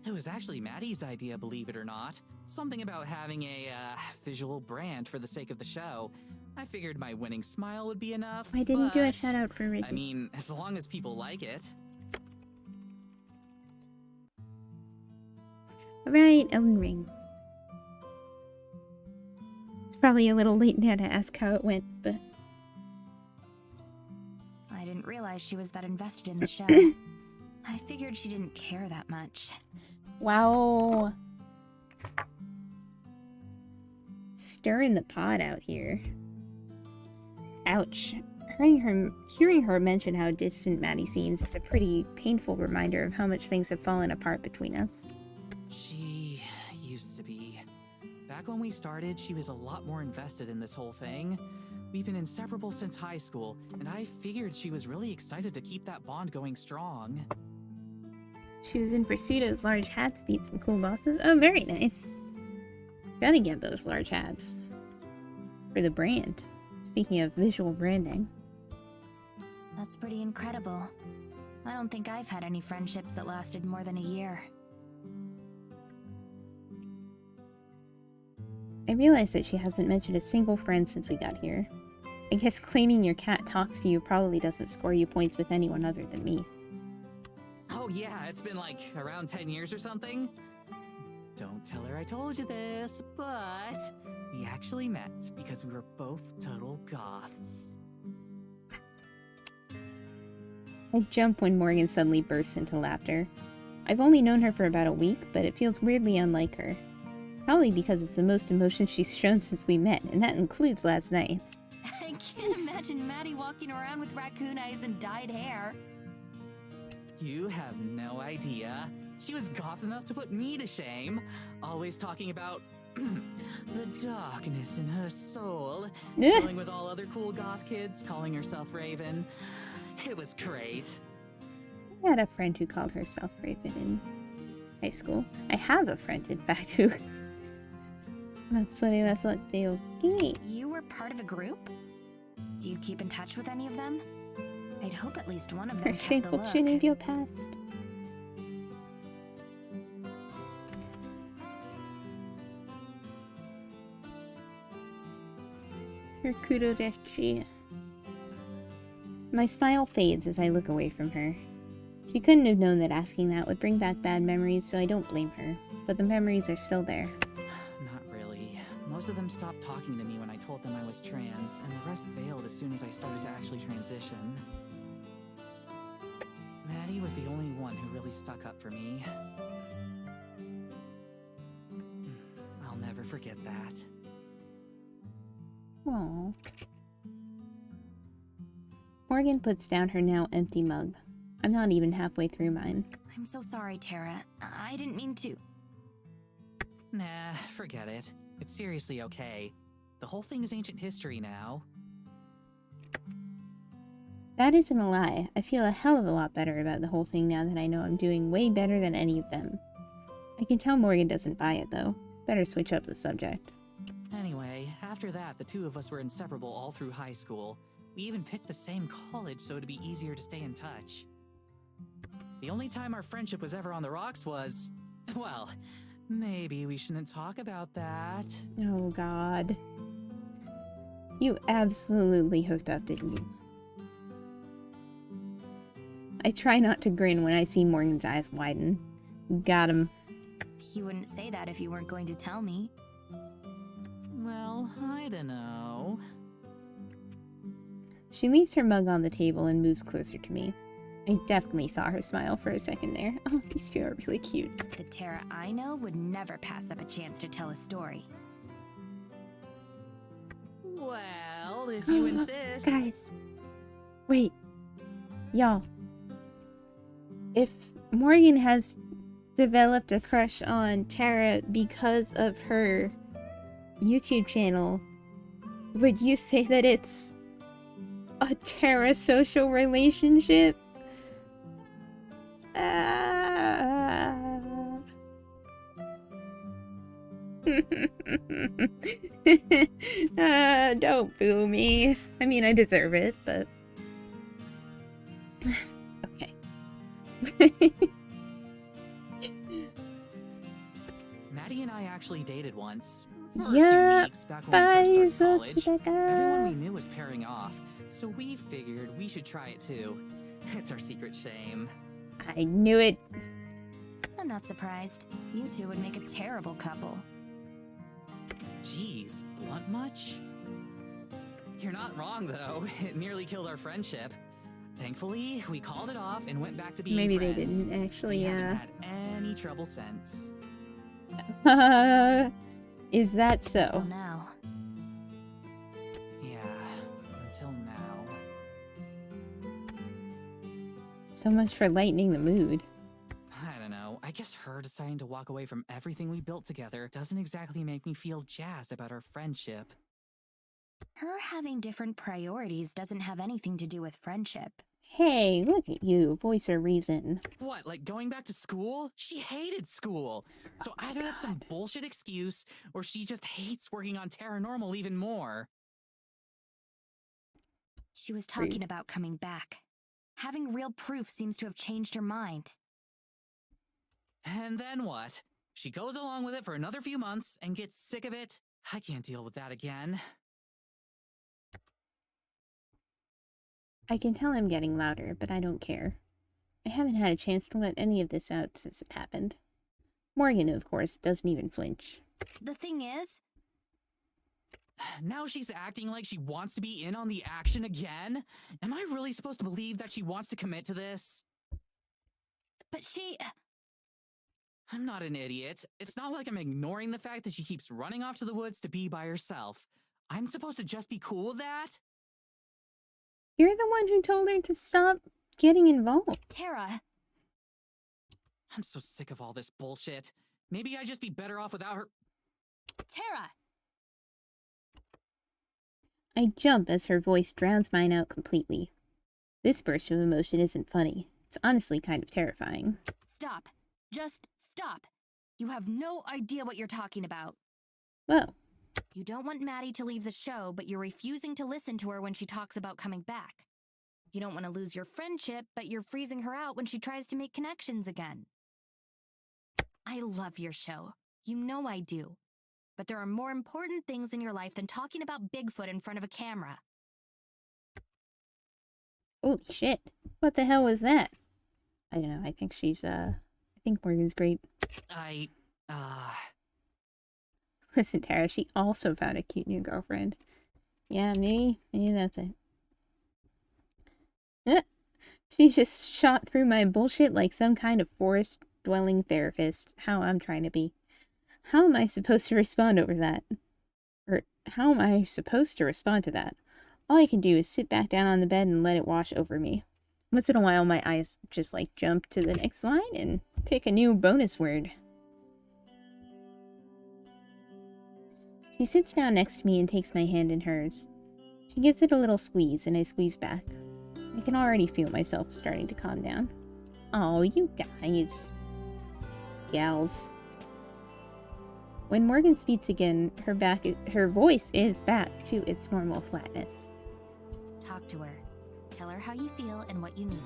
It was actually Maddie's idea, believe it or not. Something about having a, visual brand for the sake of the show. I figured my winning smile would be enough, I didn't do a shout out for Ricky. I mean, as long as people like it. Alright, Elden Ring. It's probably a little late now to ask how it went, but... I didn't realize she was that invested in the show. I figured she didn't care that much. Wow. Stirring the pot out here. Ouch. Hearing her mention how distant Maddie seems is a pretty painful reminder of how much things have fallen apart between us. She used to be. Back when we started, she was a lot more invested in this whole thing. We've been inseparable since high school, and I figured she was really excited to keep that bond going strong. She was in pursuit of large hats, beat some cool bosses. Oh, very nice. Gotta get those large hats. For the brand. Speaking of visual branding. That's pretty incredible. I don't think I've had any friendships that lasted more than a year. I realize that she hasn't mentioned a single friend since we got here. I guess claiming your cat talks to you probably doesn't score you points with anyone other than me. Oh yeah, it's been like around 10 years or something. Don't tell her I told you this, but we actually met because we were both total goths. I jump when Morgan suddenly bursts into laughter. I've only known her for about a week, but it feels weirdly unlike her. Probably because it's the most emotion she's shown since we met, and that includes last night. I can't imagine Maddie walking around with raccoon eyes and dyed hair. You have no idea. She was goth enough to put me to shame. Always talking about the darkness in her soul. Chilling with all other cool goth kids, calling herself Raven. It was great. I had a friend who called herself Raven in high school. I have a friend, in fact, who... You were part of a group? Do you keep in touch with any of them? I'd hope at least one of them Her kept the shameful look. chin of your past. Her kudorechi. My smile fades as I look away from her. She couldn't have known that asking that would bring back bad memories, so I don't blame her. But the memories are still there. Not really. Most of them stopped talking to me when I told them I was trans, and the rest bailed as soon as I started to actually transition. Maddie was the only one who really stuck up for me. I'll never forget that. Aww. Morgan puts down her now empty mug. I'm not even halfway through mine. I'm so sorry, Tara. I didn't mean to. Nah, forget it. It's seriously okay. The whole thing is ancient history now. That isn't a lie. I feel a hell of a lot better about the whole thing now that I know I'm doing way better than any of them. I can tell Morgan doesn't buy it, though. Better switch up the subject. Anyway, after that, the two of us were inseparable all through high school. We even picked the same college so it'd be easier to stay in touch. The only time our friendship was ever on the rocks was... well, maybe we shouldn't talk about that. Oh, God. You absolutely hooked up, didn't you? I try not to grin when I see Morgan's eyes widen. Got him. You wouldn't say that if you weren't going to tell me. Well, I don't know. She leaves her mug on the table and moves closer to me. I definitely saw her smile for a second there. Oh, these two are really cute. The Tara I know would never pass up a chance to tell a story. Well, if you insist. Guys. Wait. Y'all. If Morgan has developed a crush on Tara because of her YouTube channel, would you say that it's a Tara-social relationship? Don't boo me. I mean, I deserve it, but... okay. Maddie and I actually dated once. For a few Yeah, weeks back when we first started college. bye, Everyone we knew was pairing off, so we figured we should try it too. It's our secret shame. I knew it. I'm not surprised. You two would make a terrible couple. Jeez, blunt much? You're not wrong though. It nearly killed our friendship. Thankfully, we called it off and went back to being Maybe friends. they didn't actually, We haven't had any trouble since. Is that Till so? now. Yeah, until now. So much for lightening the mood. I don't know. I guess her deciding to walk away from everything we built together doesn't exactly make me feel jazzed about our friendship. Her having different priorities doesn't have anything to do with friendship. Hey, look at you, voice of reason. What, like going back to school? She hated school. So either that's some bullshit excuse, or she just hates working on Terranormal even more. She was talking about coming back. Having real proof seems to have changed her mind. And then what? She goes along with it for another few months and gets sick of it. I can't deal with that again. I can tell I'm getting louder, but I don't care. I haven't had a chance to let any of this out since it happened. Morgan, of course, doesn't even flinch. The thing is, Now she's acting like she wants to be in on the action again? Am I really supposed to believe that she wants to commit to this? but she... I'm not an idiot. It's not like I'm ignoring the fact that she keeps running off to the woods to be by herself. I'm supposed to just be cool with that? You're the one who told her to stop getting involved. Tara, I'm so sick of all this bullshit. Maybe I'd just be better off without her. Tara! I jump as her voice drowns mine out completely. This burst of emotion isn't funny. It's honestly kind of terrifying. Stop. Just stop. You have no idea what you're talking about. Whoa. You don't want Maddie to leave the show, but you're refusing to listen to her when she talks about coming back. You don't want to lose your friendship, but you're freezing her out when she tries to make connections again. I love your show. You know I do. But there are more important things in your life than talking about Bigfoot in front of a camera. Holy shit. What the hell was that? I don't know. I think she's, I think Morgan's great. Listen, Tara, she also found a cute new girlfriend. Yeah, maybe that's it. She just shot through my bullshit like some kind of forest-dwelling therapist. How I'm trying to be. How am I supposed to respond over that? Or how am I supposed to respond to that? All I can do is sit back down on the bed and let it wash over me. Once in a while, my eyes just like jump to the next line and pick a new bonus word. She sits down next to me and takes my hand in hers. She gives it a little squeeze, and I squeeze back. I can already feel myself starting to calm down. Oh, you guys. Gals. When Morgan speaks again, her voice is back to its normal flatness. Talk to her. Tell her how you feel and what you need.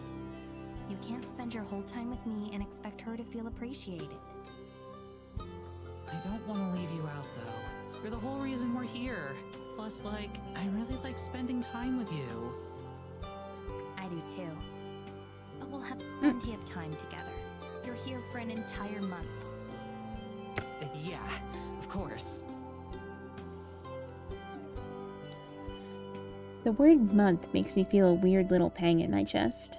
You can't spend your whole time with me and expect her to feel appreciated. I don't want to leave you out, though. You're the whole reason we're here. Plus, like, I really like spending time with you. I do too. But we'll have plenty of time together. You're here for an entire month. Yeah, of course. The word month makes me feel a weird little pang in my chest.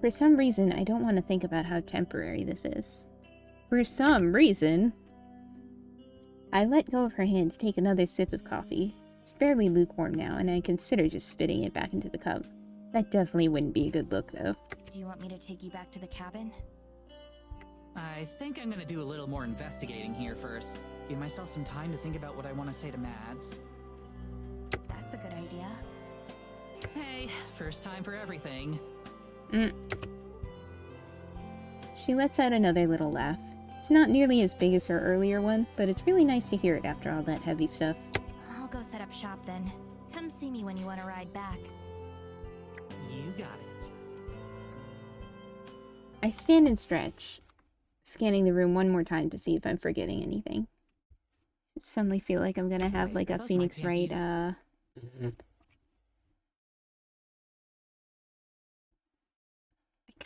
For some reason, I don't want to think about how temporary this is. For some reason... I let go of her hand to take another sip of coffee. It's barely lukewarm now, and I consider just spitting it back into the cup. That definitely wouldn't be a good look, though. Do you want me to take you back to the cabin? I think I'm gonna do a little more investigating here first. Give myself some time to think about what I want to say to Mads. That's a good idea. Hey, first time for everything. She lets out another little laugh. It's not nearly as big as her earlier one, but it's really nice to hear it after all that heavy stuff. I'll go set up shop then. Come see me when you want to ride back. You got it. I stand and stretch, scanning the room one more time to see if I'm forgetting anything. I suddenly feel like I'm gonna have like a Phoenix Wright, I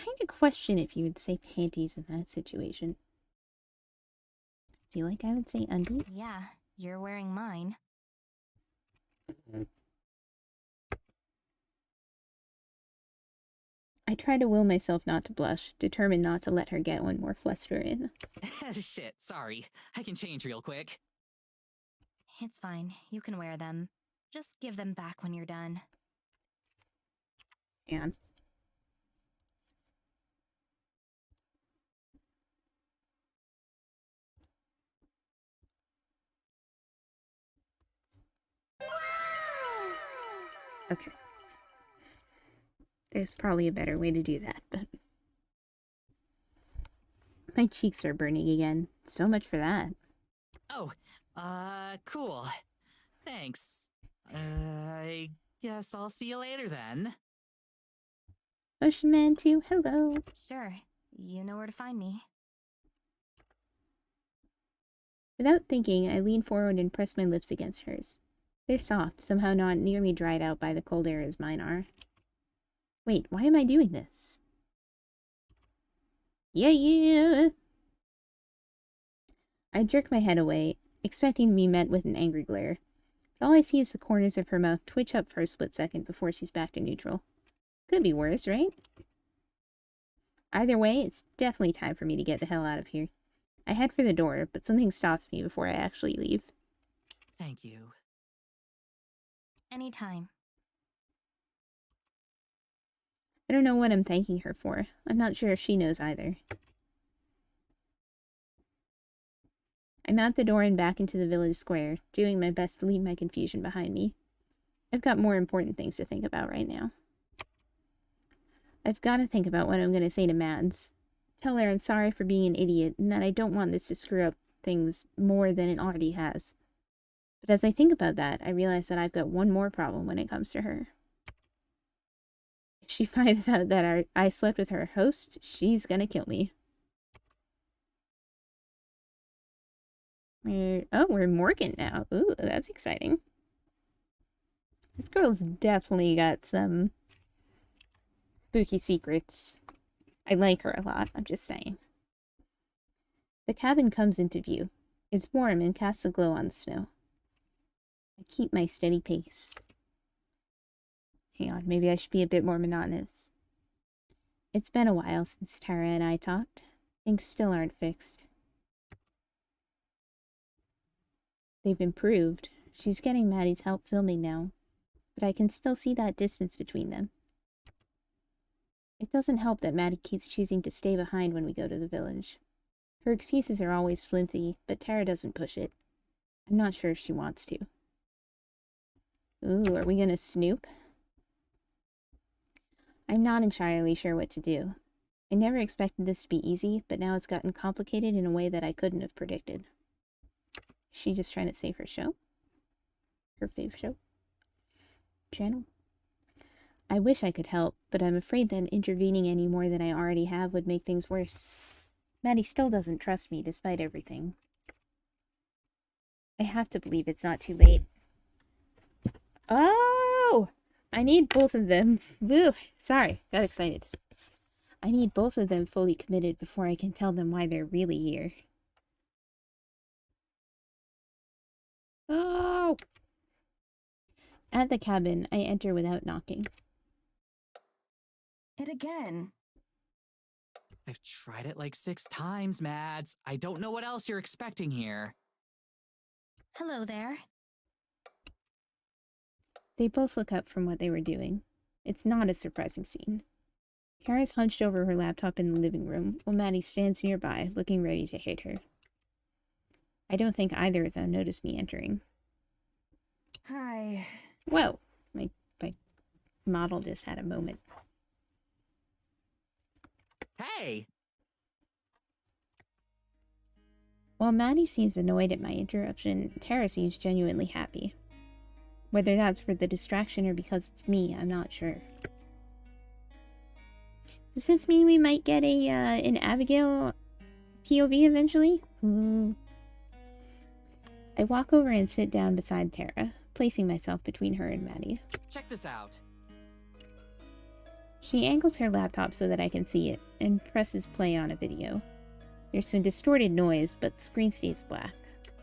kind of question if you would say panties in that situation. I feel like I would say undies. Yeah, you're wearing mine. I try to will myself not to blush, determined not to let her get one more fluster in. Shit, sorry. I can change real quick. It's fine. You can wear them. Just give them back when you're done. And okay. There's probably a better way to do that, but... My cheeks are burning again. So much for that. Oh, cool. Thanks. I guess I'll see you later then. Ocean Man 2, hello. Sure. You know where to find me. Without thinking, I lean forward and press my lips against hers. They're soft, somehow not nearly dried out by the cold air as mine are. Wait, why am I doing this? Yeah! I jerk my head away, expecting to be met with an angry glare. But all I see is the corners of her mouth twitch up for a split second before she's back to neutral. Could be worse, right? Either way, it's definitely time for me to get the hell out of here. I head for the door, but something stops me before I actually leave. Thank you. Anytime. I don't know what I'm thanking her for. I'm not sure if she knows either. I'm out the door and back into the village square, doing my best to leave my confusion behind me. I've got more important things to think about right now. I've got to think about what I'm going to say to Mads. Tell her I'm sorry for being an idiot and that I don't want this to screw up things more than it already has. But as I think about that, I realize that I've got one more problem when it comes to her. If she finds out that I slept with her host, she's gonna kill me. We're in Morgan now. Ooh, that's exciting. This girl's definitely got some spooky secrets. I like her a lot, I'm just saying. The cabin comes into view. It's warm and casts a glow on the snow. I keep my steady pace. Hang on, maybe I should be a bit more monotonous. It's been a while since Tara and I talked. Things still aren't fixed. They've improved. She's getting Maddie's help filming now, but I can still see that distance between them. It doesn't help that Maddie keeps choosing to stay behind when we go to the village. Her excuses are always flimsy, but Tara doesn't push it. I'm not sure if she wants to. Ooh, are we gonna snoop? I'm not entirely sure what to do. I never expected this to be easy, but now it's gotten complicated in a way that I couldn't have predicted. Is she just trying to save her show? Her fave show? Channel? I wish I could help, but I'm afraid that intervening any more than I already have would make things worse. Maddie still doesn't trust me despite everything. I have to believe it's not too late. Oh! I need both of them. Woo! Sorry, got excited. I need both of them fully committed before I can tell them why they're really here. Oh! At the cabin, I enter without knocking. It again. I've tried it like 6 times, Mads. I don't know what else you're expecting here. Hello there. They both look up from what they were doing. It's not a surprising scene. Kara's hunched over her laptop in the living room, while Maddie stands nearby, looking ready to hit her. I don't think either of them noticed me entering. Hi. Whoa! My model just had a moment. Hey! While Maddie seems annoyed at my interruption, Tara seems genuinely happy. Whether that's for the distraction or because it's me, I'm not sure. Does this mean we might get an Abigail POV eventually? I walk over and sit down beside Tara, placing myself between her and Maddie. Check this out. She angles her laptop so that I can see it, and presses play on a video. There's some distorted noise, but the screen stays black.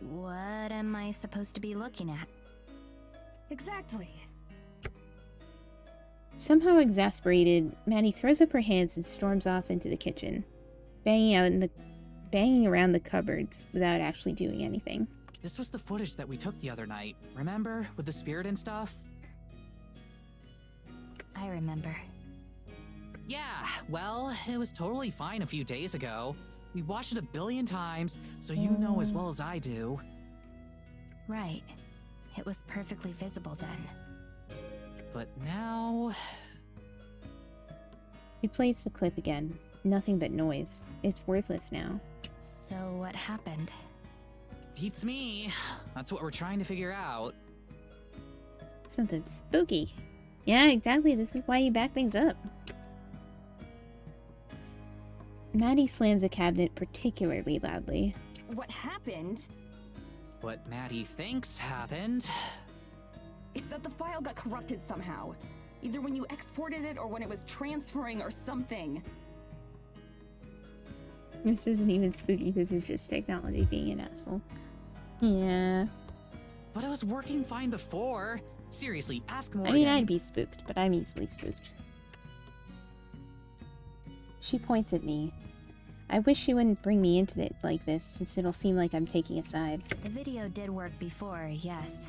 What am I supposed to be looking at? Exactly. Somehow exasperated, Maddie throws up her hands and storms off into the kitchen, banging around the cupboards without actually doing anything. This was the footage that we took the other night. Remember? With the spirit and stuff? I remember. Yeah, well, it was totally fine a few days ago. We watched it 1 billion times, so you know as well as I do. Right. It was perfectly visible then. But now... He plays the clip again. Nothing but noise. It's worthless now. So what happened? Beats me. That's what we're trying to figure out. Something spooky. Yeah, exactly. This is why you back things up. Maddie slams a cabinet particularly loudly. What happened What Maddie thinks happened. is that the file got corrupted somehow. Either when you exported it or when it was transferring or something. This isn't even spooky. This is just technology being an asshole. Yeah. But it was working fine before. Seriously, ask Morgan. I mean, I'd be spooked, but I'm easily spooked. She points at me. I wish she wouldn't bring me into it like this, since it'll seem like I'm taking a side. The video did work before, yes.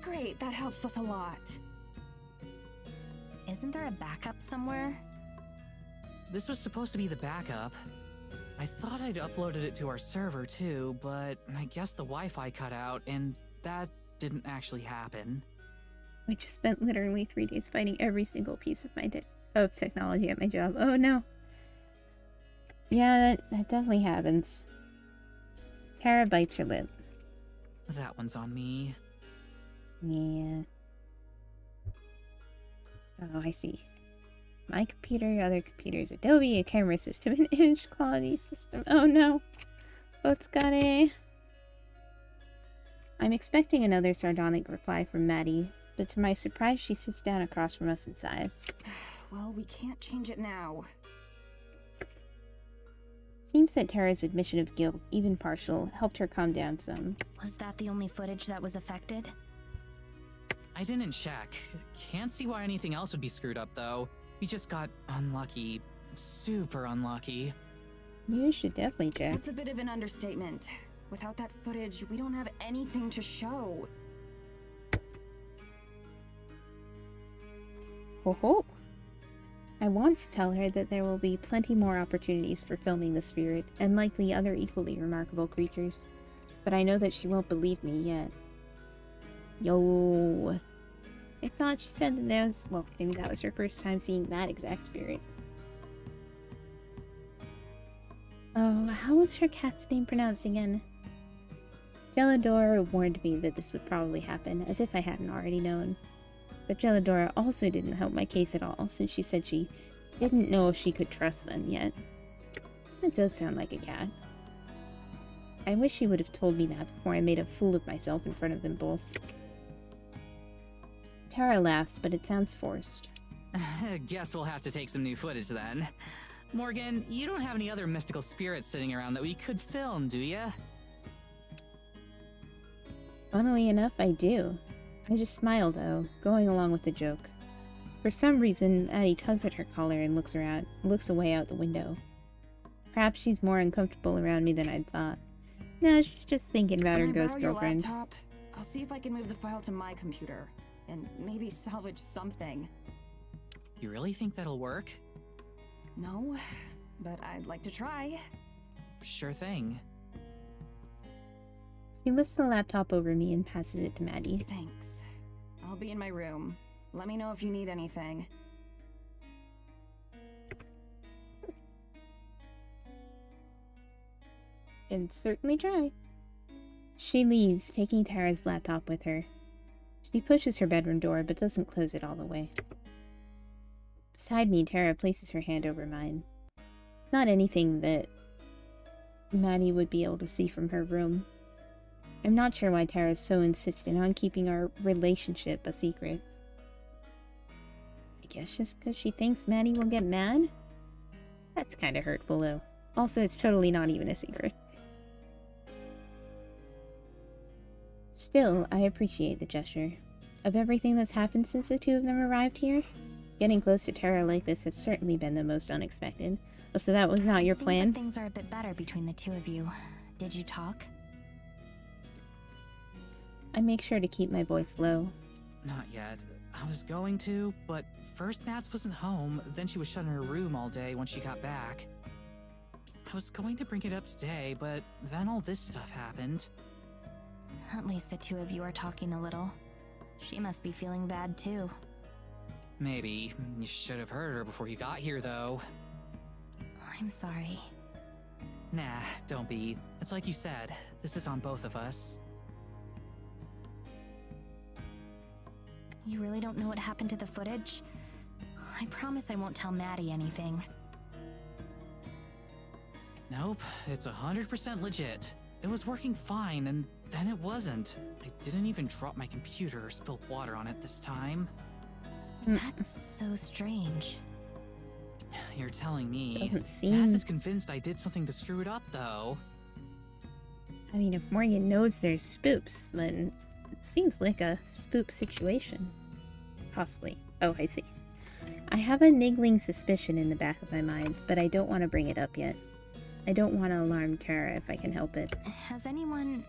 Great, that helps us a lot. Isn't there a backup somewhere? This was supposed to be the backup. I thought I'd uploaded it to our server too, but I guess the Wi-Fi cut out, and that didn't actually happen. I just spent literally 3 days fighting every single piece of of technology at my job. Oh no. Yeah, that definitely happens. Tara bites her lip. That one's on me. Yeah. Oh, I see. My computer, other computers, Adobe, a camera system, an image quality system. Oh no. Otsukare. I'm expecting another sardonic reply from Maddie, but to my surprise she sits down across from us and sighs. Well, we can't change it now. Seems that Tara's admission of guilt, even partial, helped her calm down some. Was that the only footage that was affected? I didn't check. Can't see why anything else would be screwed up though. We just got unlucky. Super unlucky. You should definitely check. That's a bit of an understatement. Without that footage, we don't have anything to show. Ho ho! I want to tell her that there will be plenty more opportunities for filming the spirit, and likely other equally remarkable creatures. But I know that she won't believe me yet. Yo! I thought she said that there was... well, maybe that was her first time seeing that exact spirit. Oh, how was her cat's name pronounced again? Gelladora warned me that this would probably happen, as if I hadn't already known. But Gelladora also didn't help my case at all, since she said she didn't know if she could trust them yet. That does sound like a cat. I wish she would have told me that before I made a fool of myself in front of them both. Tara laughs, but it sounds forced. Guess we'll have to take some new footage then. Morgan, you don't have any other mystical spirits sitting around that we could film, do ya? Funnily enough, I do. I just smile, though, going along with the joke. For some reason, Maddie tugs at her collar and looks away out the window. Perhaps she's more uncomfortable around me than I'd thought. No, she's just thinking about her ghost girlfriend. Laptop? I'll see if I can move the file to my computer. And maybe salvage something. You really think that'll work? No, but I'd like to try. Sure thing. She lifts the laptop over me and passes it to Maddie. Thanks. I'll be in my room. Let me know if you need anything. Can certainly try. She leaves, taking Tara's laptop with her. She pushes her bedroom door, but doesn't close it all the way. Beside me, Tara places her hand over mine. It's not anything that Maddie would be able to see from her room. I'm not sure why Tara's so insistent on keeping our relationship a secret. I guess just because she thinks Maddie will get mad? That's kind of hurtful, though. Also, it's totally not even a secret. Still, I appreciate the gesture. Of everything that's happened since the two of them arrived here, getting close to Tara like this has certainly been the most unexpected. Oh, so that was not your plan? Seems like things are a bit better between the two of you. Did you talk? I make sure to keep my voice low. Not yet. I was going to, but first Nats wasn't home, then she was shut in her room all day when she got back. I was going to bring it up today, but then all this stuff happened. At least the two of you are talking a little. She must be feeling bad too. Maybe. You should have heard her before you got here, though. I'm sorry. Nah, don't be. It's like you said, this is on both of us. You really don't know what happened to the footage? I promise I won't tell Maddie anything. Nope, it's 100% legit. It was working fine, and then it wasn't. I didn't even drop my computer or spill water on it this time. That's so strange. You're telling me. Doesn't seem... Nats is convinced I did something to screw it up, though. I mean, if Morgan knows there's spoops, then it seems like a spoop situation. Possibly. Oh, I see. I have a niggling suspicion in the back of my mind, but I don't want to bring it up yet. I don't want to alarm Tara if I can help it. Has anyone...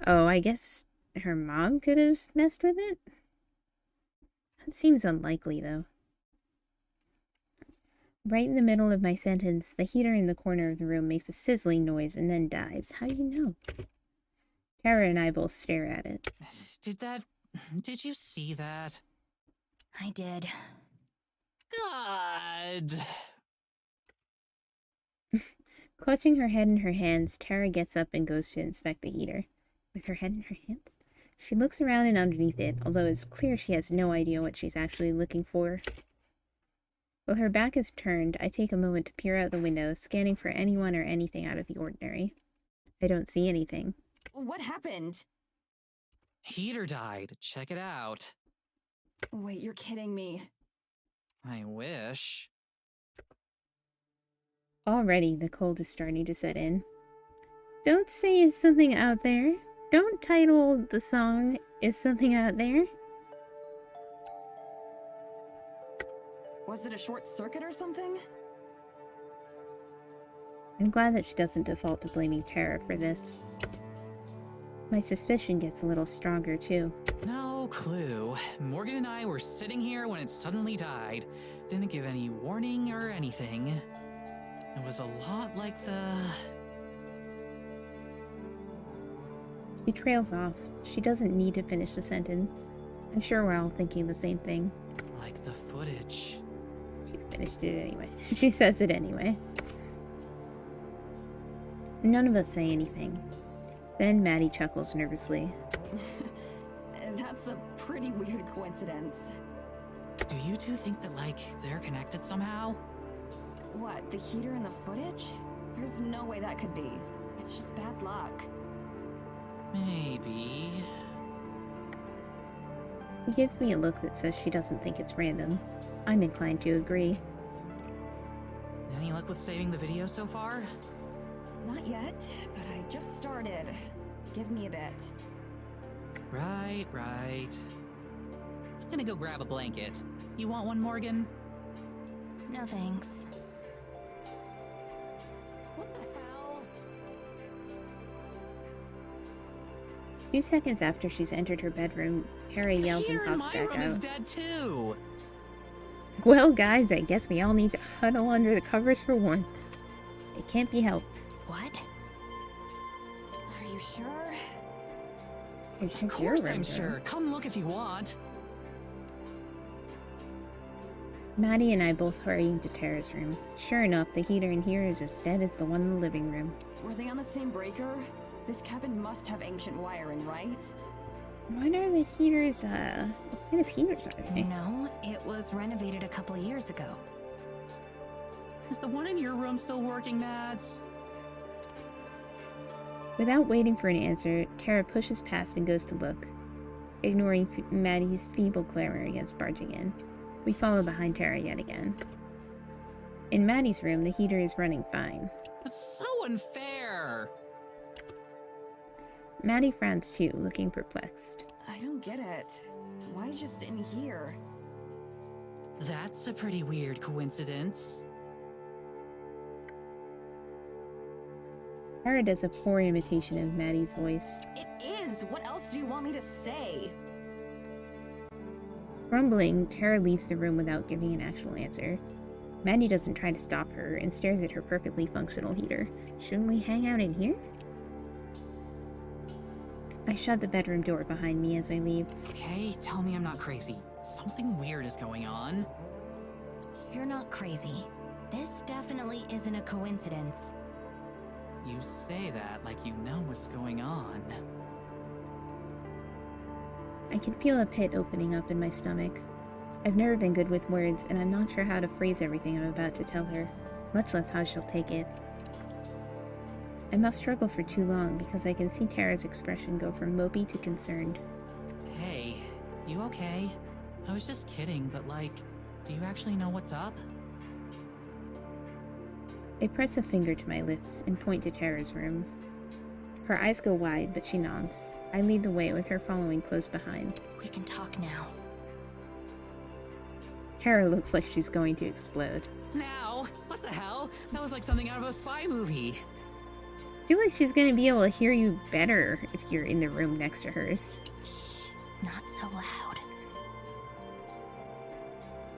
Oh, I guess her mom could have messed with it? That seems unlikely, though. Right in the middle of my sentence, the heater in the corner of the room makes a sizzling noise and then dies. How do you know? Tara and I both stare at it. Did you see that? I did. God! Clutching her head in her hands, Tara gets up and goes to inspect the heater. With her head in her hands? She looks around and underneath it, although it's clear she has no idea what she's actually looking for. While her back is turned, I take a moment to peer out the window, scanning for anyone or anything out of the ordinary. I don't see anything. What happened? Heater died. Check it out. Wait, you're kidding me. I wish. Already, the cold is starting to set in. Don't say "Is something out there." Don't title the song "Is Something Out There." Was it a short circuit or something? I'm glad that she doesn't default to blaming Tara for this. My suspicion gets a little stronger, too. No clue. Morgan and I were sitting here when it suddenly died. Didn't give any warning or anything. It was a lot like the... She trails off. She doesn't need to finish the sentence. I'm sure we're all thinking the same thing. like the footage. She finished it anyway. She says it anyway. None of us say anything. Then Maddie chuckles nervously. That's a pretty weird coincidence. Do you two think that, like, they're connected somehow? What, the heater and the footage? There's no way that could be. It's just bad luck. Maybe. He gives me a look that says she doesn't think it's random. I'm inclined to agree. Any luck with saving the video so far? Not yet, but I just started. Give me a bit. Right. I'm gonna go grab a blanket. You want one, Morgan? No thanks. What the hell? 2 seconds after she's entered her bedroom, Tara yells and Here in pops my back room is out. dead too. Well, guys, I guess we all need to huddle under the covers for warmth. It can't be helped. What? Are you sure? Of course I'm sure. Come look if you want. Maddie and I both hurry into Tara's room. Sure enough, the heater in here is as dead as the one in the living room. Were they on the same breaker? This cabin must have ancient wiring, right? What are the heaters, what kind of heaters are they? No, it was renovated a couple years ago. Is the one in your room still working, Mads? Without waiting for an answer, Tara pushes past and goes to look, ignoring Maddie's feeble clamor against barging in. We follow behind Tara yet again. In Maddie's room, the heater is running fine. That's so unfair. Maddie frowns too, looking perplexed. I don't get it. Why just in here? That's a pretty weird coincidence. Tara does a poor imitation of Maddie's voice. It is! What else do you want me to say? Grumbling, Tara leaves the room without giving an actual answer. Maddie doesn't try to stop her and stares at her perfectly functional heater. Shouldn't we hang out in here? I shut the bedroom door behind me as I leave. Okay, tell me I'm not crazy. Something weird is going on. You're not crazy. This definitely isn't a coincidence. You say that like you know what's going on. I can feel a pit opening up in my stomach. I've never been good with words, and I'm not sure how to phrase everything I'm about to tell her, much less how she'll take it. I must struggle for too long because I can see Tara's expression go from mopey to concerned. Hey, you okay? I was just kidding, but like, do you actually know what's up? I press a finger to my lips and point to Tara's room. Her eyes go wide, but she nods. I lead the way with her following close behind. We can talk now. Tara looks like she's going to explode. Now? What the hell? That was like something out of a spy movie. I feel like she's going to be able to hear you better if you're in the room next to hers. Shh, not so loud.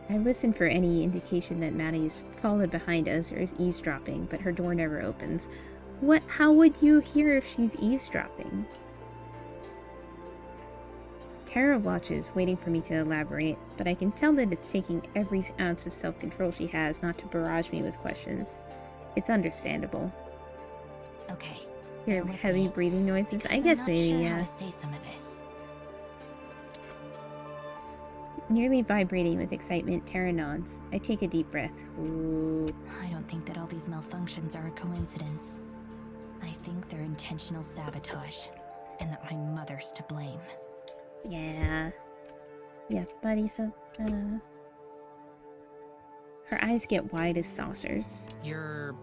I listen for any indication that Maddie's followed behind us or is eavesdropping, but her door never opens. What? How would you hear if she's eavesdropping? Tara watches, waiting for me to elaborate, but I can tell that it's taking every ounce of self-control she has not to barrage me with questions. It's understandable. Okay. Hear bear with heavy me, breathing noises? I because guess I'm not maybe, sure yeah. how to say some of this. Nearly vibrating with excitement, Tara nods. I take a deep breath. Ooh. I don't think that all these malfunctions are a coincidence. I think they're intentional sabotage, and that my mother's to blame. Yeah. Yeah, buddy, so, Her eyes get wide as saucers. Your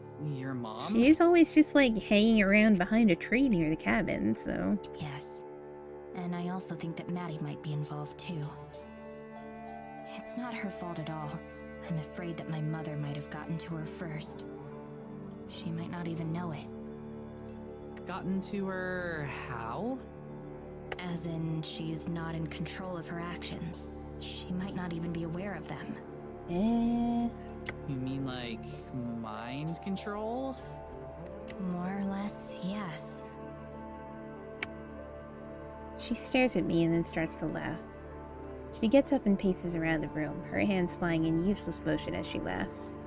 mom? She is always just, like, hanging around behind a tree near the cabin, so... Yes. And I also think that Maddie might be involved too. It's not her fault at all. I'm afraid that my mother might have gotten to her first. She might not even know it. Gotten to her how? As in, she's not in control of her actions. She might not even be aware of them. You mean like mind control? More or less, yes. She stares at me and then starts to laugh. She gets up and paces around the room, her hands flying in useless motion as she laughs.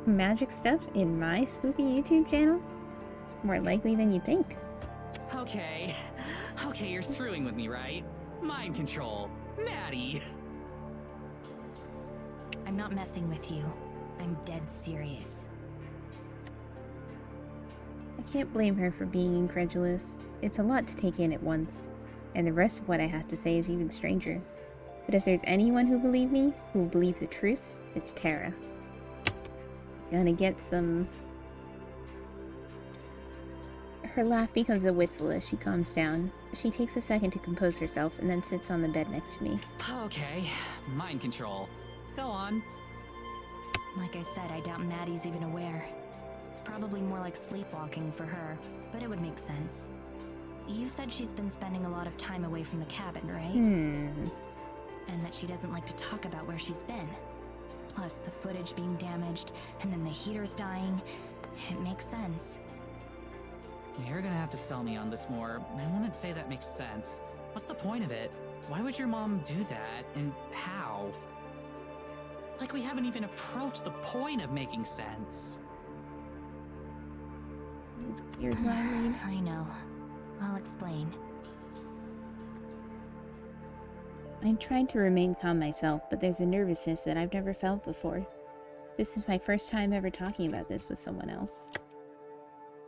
Magic steps in my spooky YouTube channel? It's more likely than you think. Okay, you're screwing with me, right? Mind control. Maddie! I'm not messing with you. I'm dead serious. I can't blame her for being incredulous. It's a lot to take in at once, and the rest of what I have to say is even stranger. But if there's anyone who believe me, who will believe the truth, it's Tara. Gonna get some... Her laugh becomes a whistle as she calms down. She takes a second to compose herself and then sits on the bed next to me. Okay, mind control. Go on. Like I said, I doubt Maddie's even aware. It's probably more like sleepwalking for her, but it would make sense. You said she's been spending a lot of time away from the cabin, right? And that she doesn't like to talk about where she's been. Plus the footage being damaged, and then the heaters dying. It makes sense. You're gonna have to sell me on this more. I wouldn't say that makes sense. What's the point of it? Why would your mom do that, and how? Like we haven't even approached the point of making sense. It's weird what I read. I know. I'll explain. I'm trying to remain calm myself, but there's a nervousness that I've never felt before. This is my first time ever talking about this with someone else.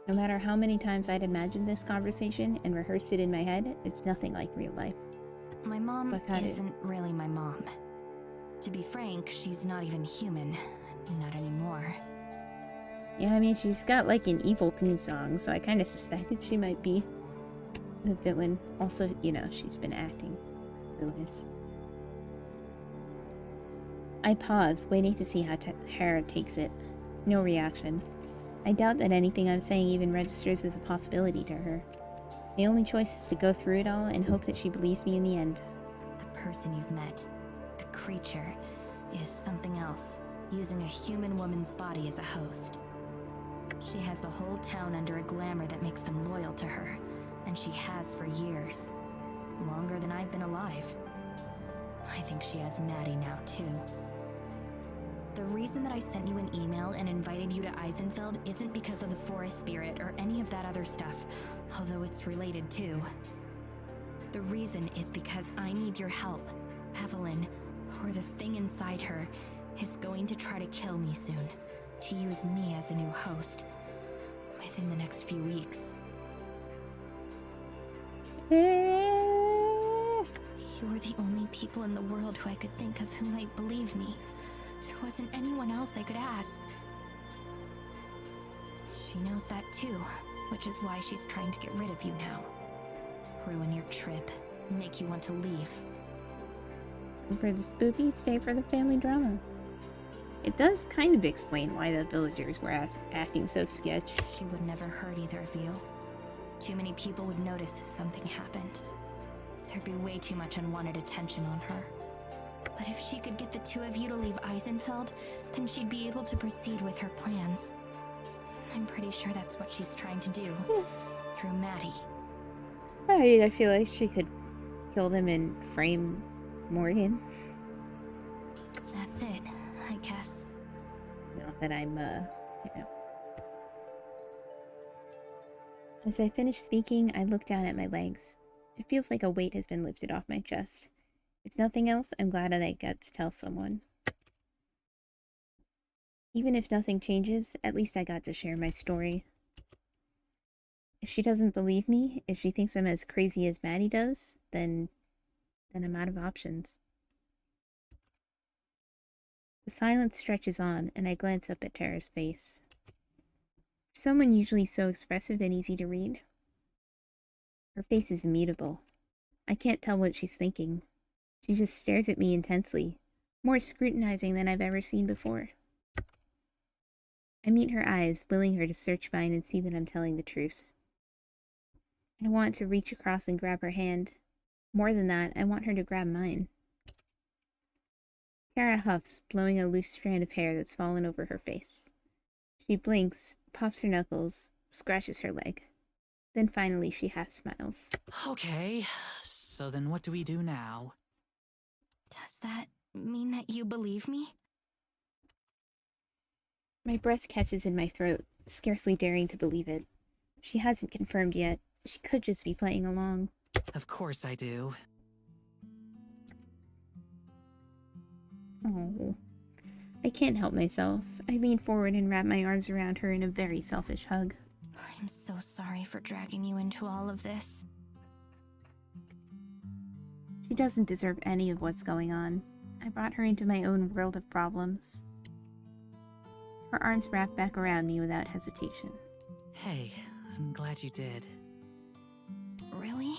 No matter how many times I'd imagined this conversation and rehearsed it in my head, it's nothing like real life. My mom Without it. isn't really my mom. To be frank, she's not even human. Not anymore. Yeah, I mean, she's got like an evil theme song, so I kind of suspected she might be the villain. Also, you know, she's been acting villainous. I pause, waiting to see how Tara takes it. No reaction. I doubt that anything I'm saying even registers as a possibility to her. The only choice is to go through it all and hope that she believes me in the end. The person you've met, the creature, is something else, using a human woman's body as a host. She has the whole town under a glamour that makes them loyal to her, and she has for years. Longer than I've been alive. I think she has Maddie now, too. The reason that I sent you an email and invited you to Eisenfeld isn't because of the forest spirit or any of that other stuff, although it's related too. The reason is because I need your help. Evelyn, or the thing inside her, is going to try to kill me soon, to use me as a new host, within the next few weeks. You were the only people in the world who I could think of who might believe me. There wasn't anyone else I could ask. She knows that too, which is why she's trying to get rid of you now. Ruin your trip, make you want to leave. For the spoopy, stay for the family drama. It does kind of explain why the villagers were acting so sketch. She would never hurt either of you. Too many people would notice if something happened. There'd be way too much unwanted attention on her. But if she could get the two of you to leave Eisenfeld, then she'd be able to proceed with her plans. I'm pretty sure that's what she's trying to do. Through Maddie. Right, I feel like she could kill them and frame Morgan. That's it, I guess. Not that I'm, you know. As I finish speaking, I look down at my legs. It feels like a weight has been lifted off my chest. If nothing else, I'm glad that I got to tell someone. Even if nothing changes, at least I got to share my story. If she doesn't believe me, if she thinks I'm as crazy as Maddie does, then I'm out of options. The silence stretches on, and I glance up at Tara's face. Someone usually so expressive and easy to read. Her face is immutable. I can't tell what she's thinking. She just stares at me intensely, more scrutinizing than I've ever seen before. I meet her eyes, willing her to search mine and see that I'm telling the truth. I want to reach across and grab her hand. More than that, I want her to grab mine. Tara huffs, blowing a loose strand of hair that's fallen over her face. She blinks, pops her knuckles, scratches her leg. Then finally she half smiles. Okay, so then what do we do now? Does that mean that you believe me? My breath catches in my throat, scarcely daring to believe it. She hasn't confirmed yet. She could just be playing along. Of course I do. Oh, I can't help myself. I lean forward and wrap my arms around her in a very selfish hug. I'm so sorry for dragging you into all of this. She doesn't deserve any of what's going on. I brought her into my own world of problems. Her arms wrap back around me without hesitation. Hey, I'm glad you did. Really?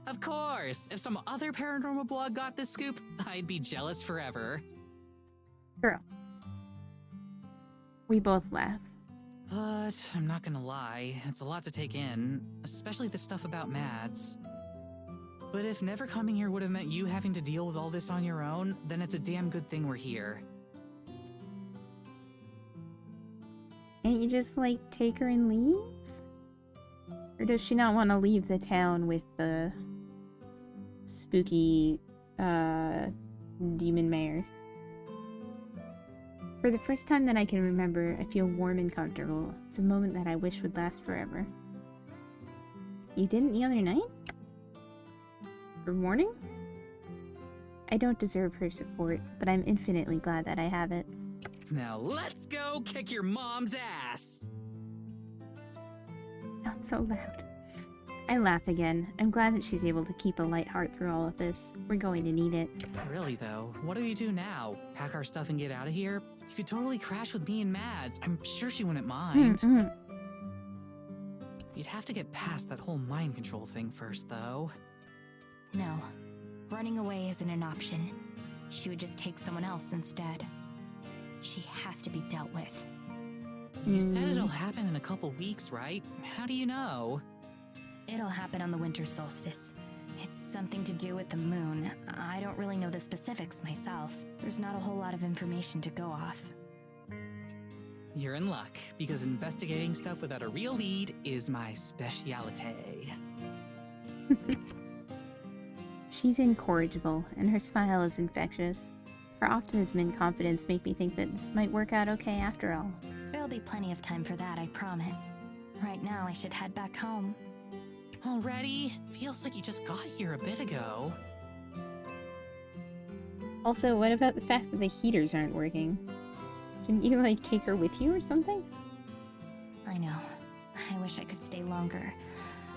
Of course! If some other paranormal blog got this scoop, I'd be jealous forever. Girl. We both laugh. But I'm not gonna lie, it's a lot to take in, especially the stuff about Mads. But if never coming here would have meant you having to deal with all this on your own, then it's a damn good thing we're here. Can't you just, like, take her and leave? Or does she not want to leave the town with the spooky, demon mayor? For the first time that I can remember, I feel warm and comfortable. It's a moment that I wish would last forever. You didn't the other night? For warning? I don't deserve her support, but I'm infinitely glad that I have it. Now let's go kick your mom's ass! Not so loud. I laugh again. I'm glad that she's able to keep a light heart through all of this. We're going to need it. Really though, what do we do now? Pack our stuff and get out of here? You could totally crash with me and Mads. I'm sure she wouldn't mind. You'd have to get past that whole mind control thing first, though. No. Running away isn't an option. She would just take someone else instead. She has to be dealt with. You said it'll happen in a couple weeks, right? How do you know? It'll happen on the winter solstice. It's something to do with the moon. I don't really know the specifics myself. There's not a whole lot of information to go off. You're in luck, because investigating stuff without a real lead is my specialty. She's incorrigible, and her smile is infectious. Her optimism and confidence make me think that this might work out okay after all. There'll be plenty of time for that, I promise. Right now, I should head back home. Already? Feels like you just got here a bit ago. Also, what about the fact that the heaters aren't working? Shouldn't you, like, take her with you or something? I know. I wish I could stay longer,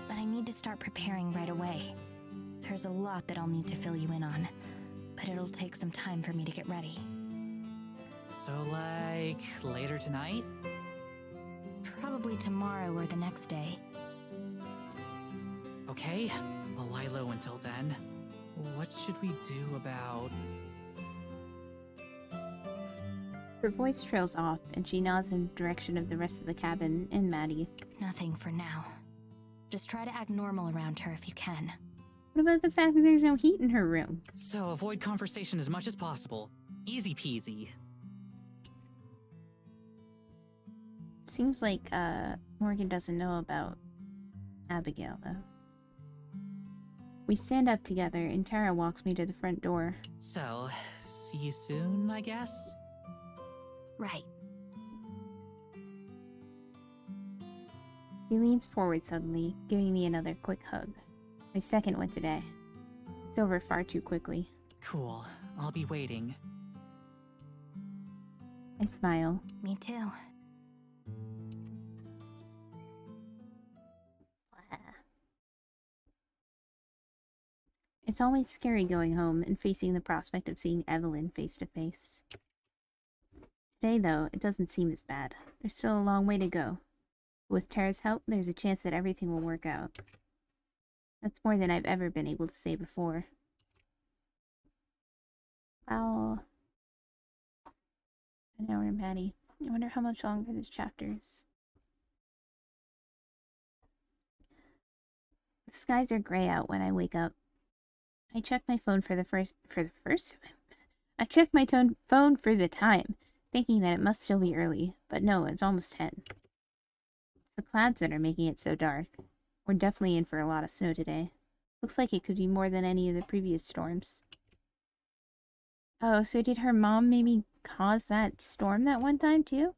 but I need to start preparing right away. There's a lot that I'll need to fill you in on, but it'll take some time for me to get ready. So, like, later tonight? Probably tomorrow or the next day. Okay, I'll lie low until then. What should we do about... Her voice trails off, and she nods in the direction of the rest of the cabin and Maddie. Nothing for now. Just try to act normal around her if you can. What about the fact that there's no heat in her room? So avoid conversation as much as possible. Easy peasy. Seems like, Morgan doesn't know about Abigail, though. We stand up together, and Tara walks me to the front door. So, see you soon, I guess? Right. He leans forward suddenly, giving me another quick hug. My second one today. It's over far too quickly. Cool. I'll be waiting. I smile. Me too. It's always scary going home and facing the prospect of seeing Evelyn face to face. Today, though, it doesn't seem as bad. There's still a long way to go. With Tara's help, there's a chance that everything will work out. That's more than I've ever been able to say before. Wow. An hour, Maddie. I wonder how much longer this chapter is. The skies are gray out when I wake up. I check my phone I check my phone for the time, thinking that it must still be early, but no, it's almost 10. It's the clouds that are making it so dark. We're definitely in for a lot of snow today. Looks like it could be more than any of the previous storms. Oh, so did her mom maybe cause that storm that one time too?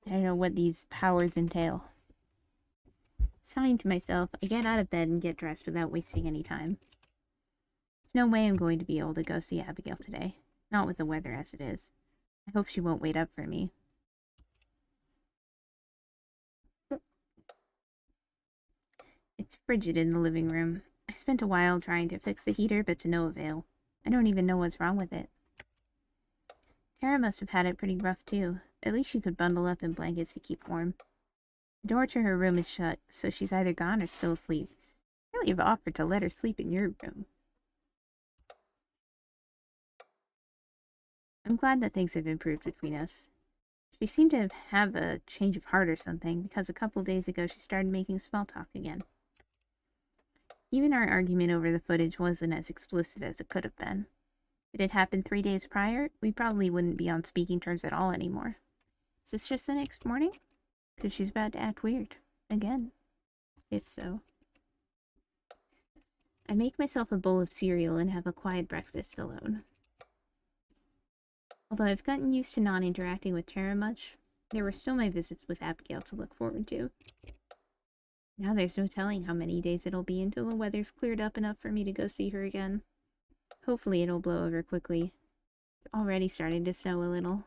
I don't know what these powers entail. Sighing to myself, I get out of bed and get dressed without wasting any time. There's no way I'm going to be able to go see Abigail today. Not with the weather as it is. I hope she won't wait up for me. It's frigid in the living room. I spent a while trying to fix the heater, but to no avail. I don't even know what's wrong with it. Tara must have had it pretty rough too. At least she could bundle up in blankets to keep warm. The door to her room is shut, so she's either gone or still asleep. I really have offered to let her sleep in your room. I'm glad that things have improved between us. She seemed to have a change of heart or something, because a couple days ago she started making small talk again. Even our argument over the footage wasn't as explicit as it could have been. If it had happened 3 days prior, we probably wouldn't be on speaking terms at all anymore. Is this just the next morning? Because she's about to act weird. Again. If so. I make myself a bowl of cereal and have a quiet breakfast alone. Although I've gotten used to not interacting with Tara much, there were still my visits with Abigail to look forward to. Now there's no telling how many days it'll be until the weather's cleared up enough for me to go see her again. Hopefully it'll blow over quickly. It's already starting to snow a little.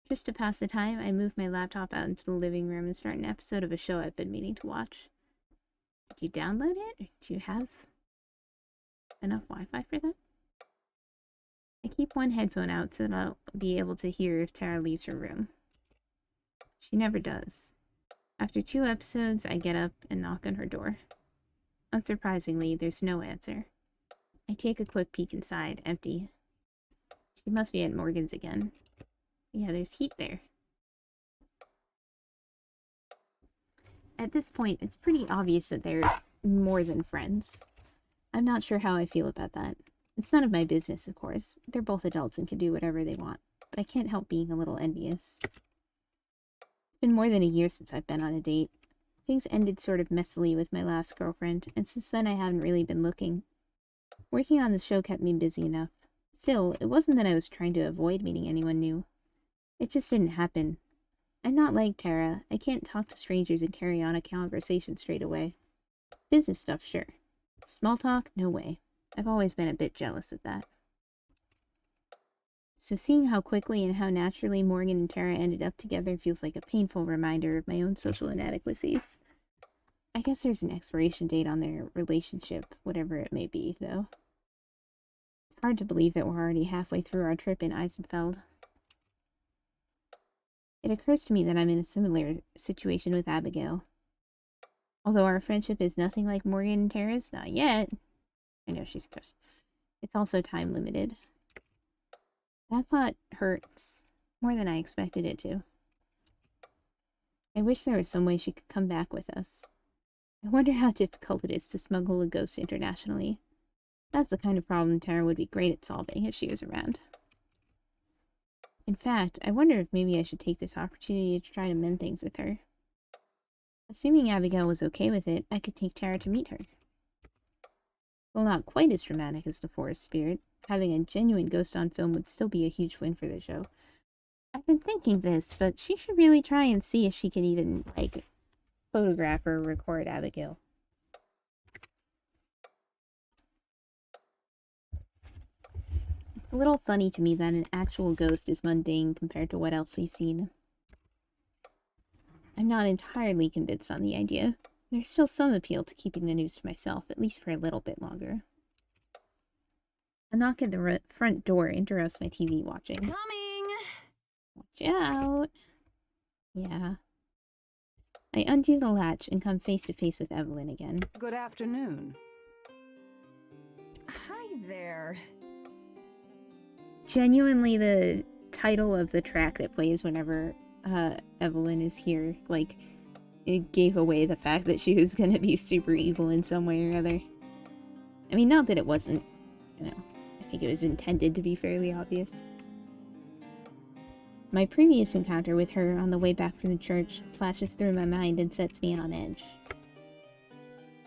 Just to pass the time, I move my laptop out into the living room and start an episode of a show I've been meaning to watch. Did you download it? Or do you have enough Wi-Fi for that? I keep one headphone out so that I'll be able to hear if Tara leaves her room. She never does. After 2 episodes, I get up and knock on her door. Unsurprisingly, there's no answer. I take a quick peek inside, empty. She must be at Morgan's again. Yeah, there's heat there. At this point, it's pretty obvious that they're more than friends. I'm not sure how I feel about that. It's none of my business, of course. They're both adults and can do whatever they want, but I can't help being a little envious. It's been more than a year since I've been on a date. Things ended sort of messily with my last girlfriend, and since then I haven't really been looking. Working on the show kept me busy enough. Still, it wasn't that I was trying to avoid meeting anyone new. It just didn't happen. I'm not like Tara. I can't talk to strangers and carry on a conversation straight away. Business stuff, sure. Small talk, no way. I've always been a bit jealous of that. So seeing how quickly and how naturally Morgan and Tara ended up together feels like a painful reminder of my own social inadequacies. I guess there's an expiration date on their relationship, whatever it may be, though. It's hard to believe that we're already halfway through our trip in Eisenfeld. It occurs to me that I'm in a similar situation with Abigail. Although our friendship is nothing like Morgan and Tara's, not yet. I know she's close. It's also time limited. That thought hurts more than I expected it to. I wish there was some way she could come back with us. I wonder how difficult it is to smuggle a ghost internationally. That's the kind of problem Tara would be great at solving if she was around. In fact, I wonder if maybe I should take this opportunity to try to mend things with her. Assuming Abigail was okay with it, I could take Tara to meet her. Well, not quite as dramatic as the forest spirit. Having a genuine ghost on film would still be a huge win for the show. I've been thinking this, but she should really try and see if she can even, like, photograph or record Abigail. It's a little funny to me that an actual ghost is mundane compared to what else we've seen. I'm not entirely convinced on the idea. There's still some appeal to keeping the news to myself, at least for a little bit longer. A knock at the front door interrupts my TV watching. Coming! Watch out! Yeah. I undo the latch and come face to face with Evelyn again. Good afternoon. Hi there. Genuinely, the title of the track that plays whenever Evelyn is here, like, it gave away the fact that she was gonna be super evil in some way or other. I mean, not that it wasn't, you know, I think it was intended to be fairly obvious. My previous encounter with her on the way back from the church flashes through my mind and sets me on edge.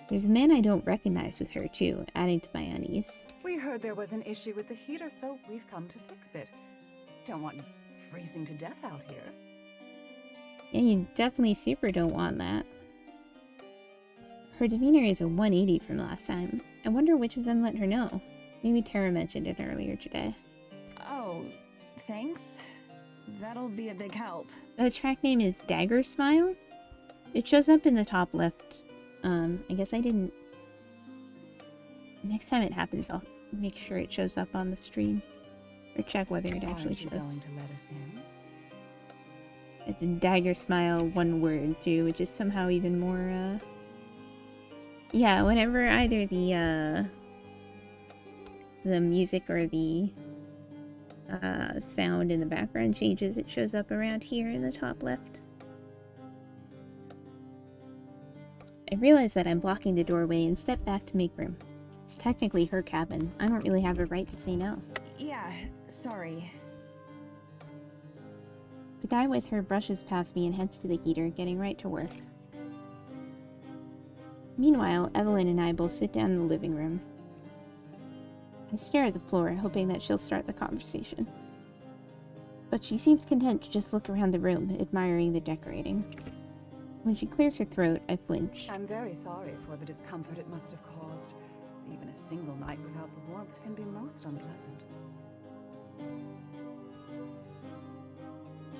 There's a man I don't recognize with her, too, adding to my unease. We heard there was an issue with the heater, so we've come to fix it. Don't want you freezing to death out here. Yeah, you definitely super don't want that. Her demeanor is a 180 from last time. I wonder which of them let her know. Maybe Tara mentioned it earlier today. Oh, thanks. That'll be a big help. The track name is Dagger Smile. It shows up in the top left. I guess I didn't... Next time it happens, I'll make sure it shows up on the stream. Or check whether it actually shows. Aren't you going to let us in? It's dagger smile, one word, too, which is somehow even more, yeah, whenever either the music or the, sound in the background changes, it shows up around here in the top left. I realize that I'm blocking the doorway and step back to make room. It's technically her cabin. I don't really have a right to say no. Yeah, sorry. The guy with her brushes past me and heads to the heater, getting right to work. Meanwhile, Evelyn and I both sit down in the living room. I stare at the floor, hoping that she'll start the conversation. But she seems content to just look around the room, admiring the decorating. When she clears her throat, I flinch. I'm very sorry for the discomfort it must have caused. Even a single night without the warmth can be most unpleasant.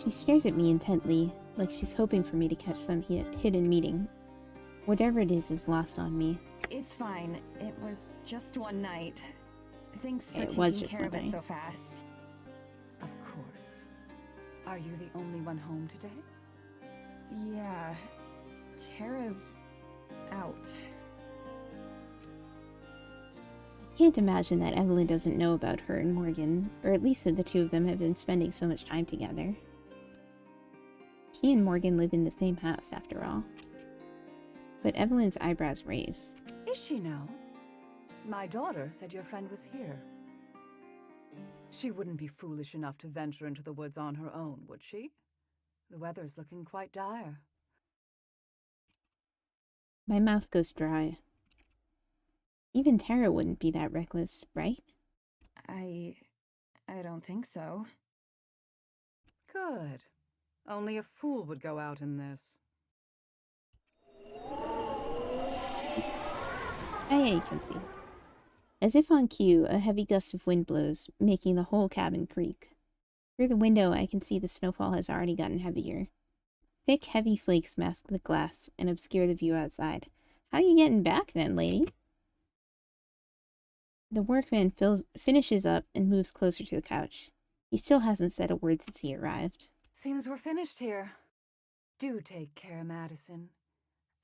She stares at me intently, like she's hoping for me to catch some hidden meaning. Whatever it is lost on me. It's fine. It was just one night. Thanks for It was taking just care of one it night. so fast. Of course. Are you the only one home today? Yeah. Tara's out. I can't imagine that Evelyn doesn't know about her and Morgan, or at least that the two of them have been spending so much time together. She and Morgan live in the same house, after all. But Evelyn's eyebrows raise. Is she now? My daughter said your friend was here. She wouldn't be foolish enough to venture into the woods on her own, would she? The weather's looking quite dire. My mouth goes dry. Even Tara wouldn't be that reckless, right? I don't think so. Good. Only a fool would go out in this. I can see. As if on cue, a heavy gust of wind blows, making the whole cabin creak. Through the window, I can see the snowfall has already gotten heavier. Thick, heavy flakes mask the glass and obscure the view outside. How are you getting back then, lady? The workman finishes up and moves closer to the couch. He still hasn't said a word since he arrived. Seems we're finished here. Do take care, Madison.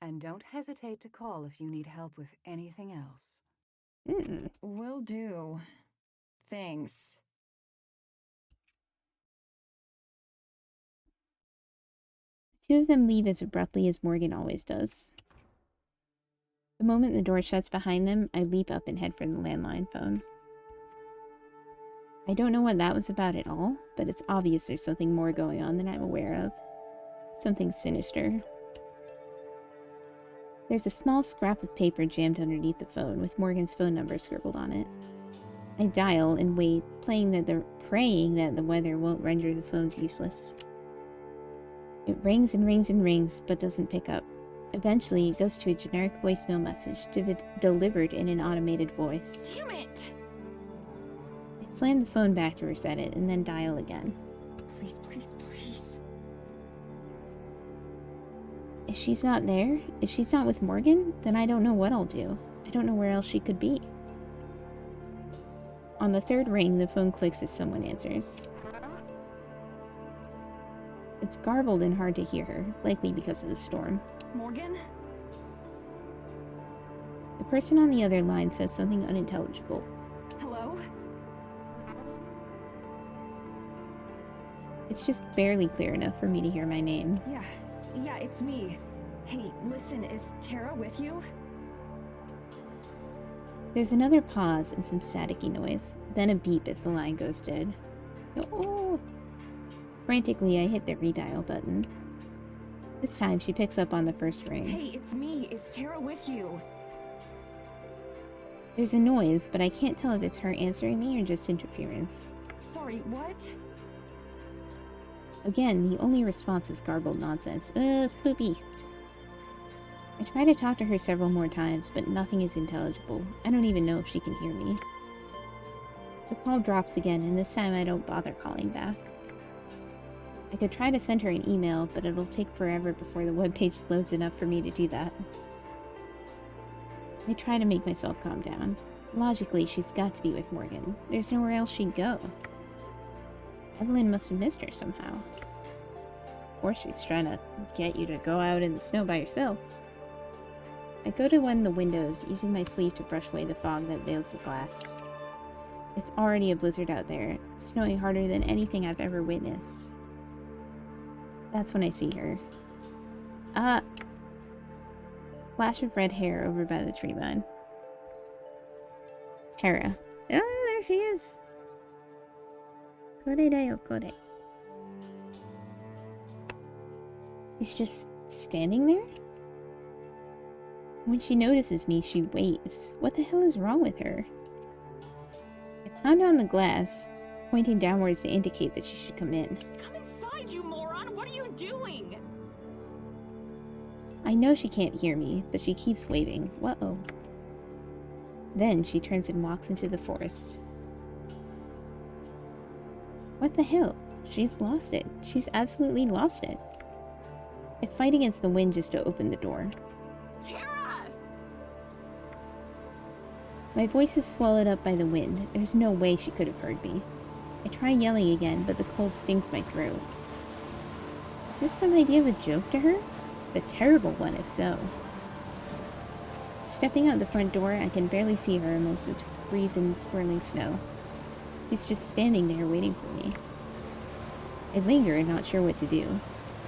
And don't hesitate to call if you need help with anything else. Will do. Thanks. The two of them leave as abruptly as Morgan always does. The moment the door shuts behind them, I leap up and head for the landline phone. I don't know what that was about at all, but it's obvious there's something more going on than I'm aware of. Something sinister. There's a small scrap of paper jammed underneath the phone with Morgan's phone number scribbled on it. I dial and wait, praying that the weather won't render the phones useless. It rings and rings and rings, but doesn't pick up. Eventually, it goes to a generic voicemail message delivered in an automated voice. Damn it! I slam the phone back to reset it and then dial again. Please, please, please. If she's not there, if she's not with Morgan, then I don't know what I'll do. I don't know where else she could be. On the third ring, the phone clicks as someone answers. It's garbled and hard to hear her, likely because of the storm. Morgan? The person on the other line says something unintelligible. Hello? It's just barely clear enough for me to hear my name. Yeah, it's me. Hey, listen, is Tara with you? There's another pause and some staticky noise, then a beep as the line goes dead. Oh! Frantically, I hit the redial button. This time, she picks up on the first ring. Hey, it's me. Is Tara with you? There's a noise, but I can't tell if it's her answering me or just interference. Sorry, what? Again, the only response is garbled nonsense. Spoopy. I try to talk to her several more times, but nothing is intelligible. I don't even know if she can hear me. The call drops again, and this time I don't bother calling back. I could try to send her an email, but it'll take forever before the webpage loads enough for me to do that. I try to make myself calm down. Logically, she's got to be with Morgan. There's nowhere else she'd go. Evelyn must have missed her somehow. Or she's trying to get you to go out in the snow by yourself. I go to one of the windows, using my sleeve to brush away the fog that veils the glass. It's already a blizzard out there, snowing harder than anything I've ever witnessed. That's when I see her. Flash of red hair over by the tree line. Terra. Oh, there she is! Kore da yo, kore. She's just standing there? When she notices me, she waves. What the hell is wrong with her? I pound on the glass, pointing downwards to indicate that she should come in. Come inside, you moron! What are you doing? I know she can't hear me, but she keeps waving. Whoa. Then she turns and walks into the forest. What the hell? She's lost it. She's absolutely lost it. I fight against the wind just to open the door. Terra! My voice is swallowed up by the wind. There's no way she could have heard me. I try yelling again, but the cold stings my throat. Is this some idea of a joke to her? It's a terrible one, if so. Stepping out the front door, I can barely see her amongst the freezing, swirling snow. She's just standing there waiting for me. I linger, not sure what to do.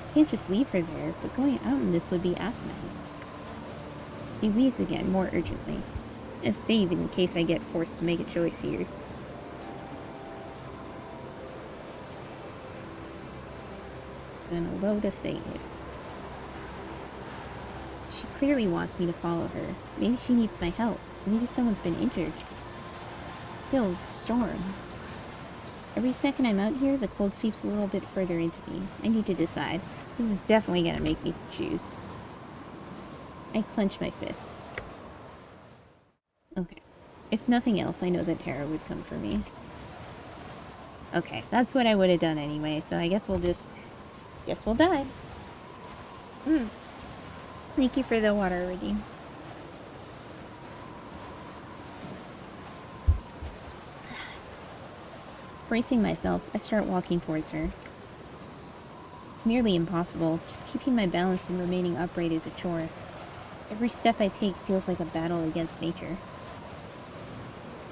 I can't just leave her there, but going out in this would be asinine. He weaves again, more urgently. A save in case I get forced to make a choice here. Gonna load a save. She clearly wants me to follow her. Maybe she needs my help. Maybe someone's been injured. Still, it's a storm. Every second I'm out here, the cold seeps a little bit further into me. I need to decide. This is definitely gonna make me choose. I clench my fists. Okay. If nothing else, I know that Terra would come for me. Okay, that's what I would have done anyway, so I guess we'll just... guess we'll die. Thank you for the water, Redeem. Bracing myself, I start walking towards her. It's nearly impossible. Just keeping my balance and remaining upright is a chore. Every step I take feels like a battle against nature.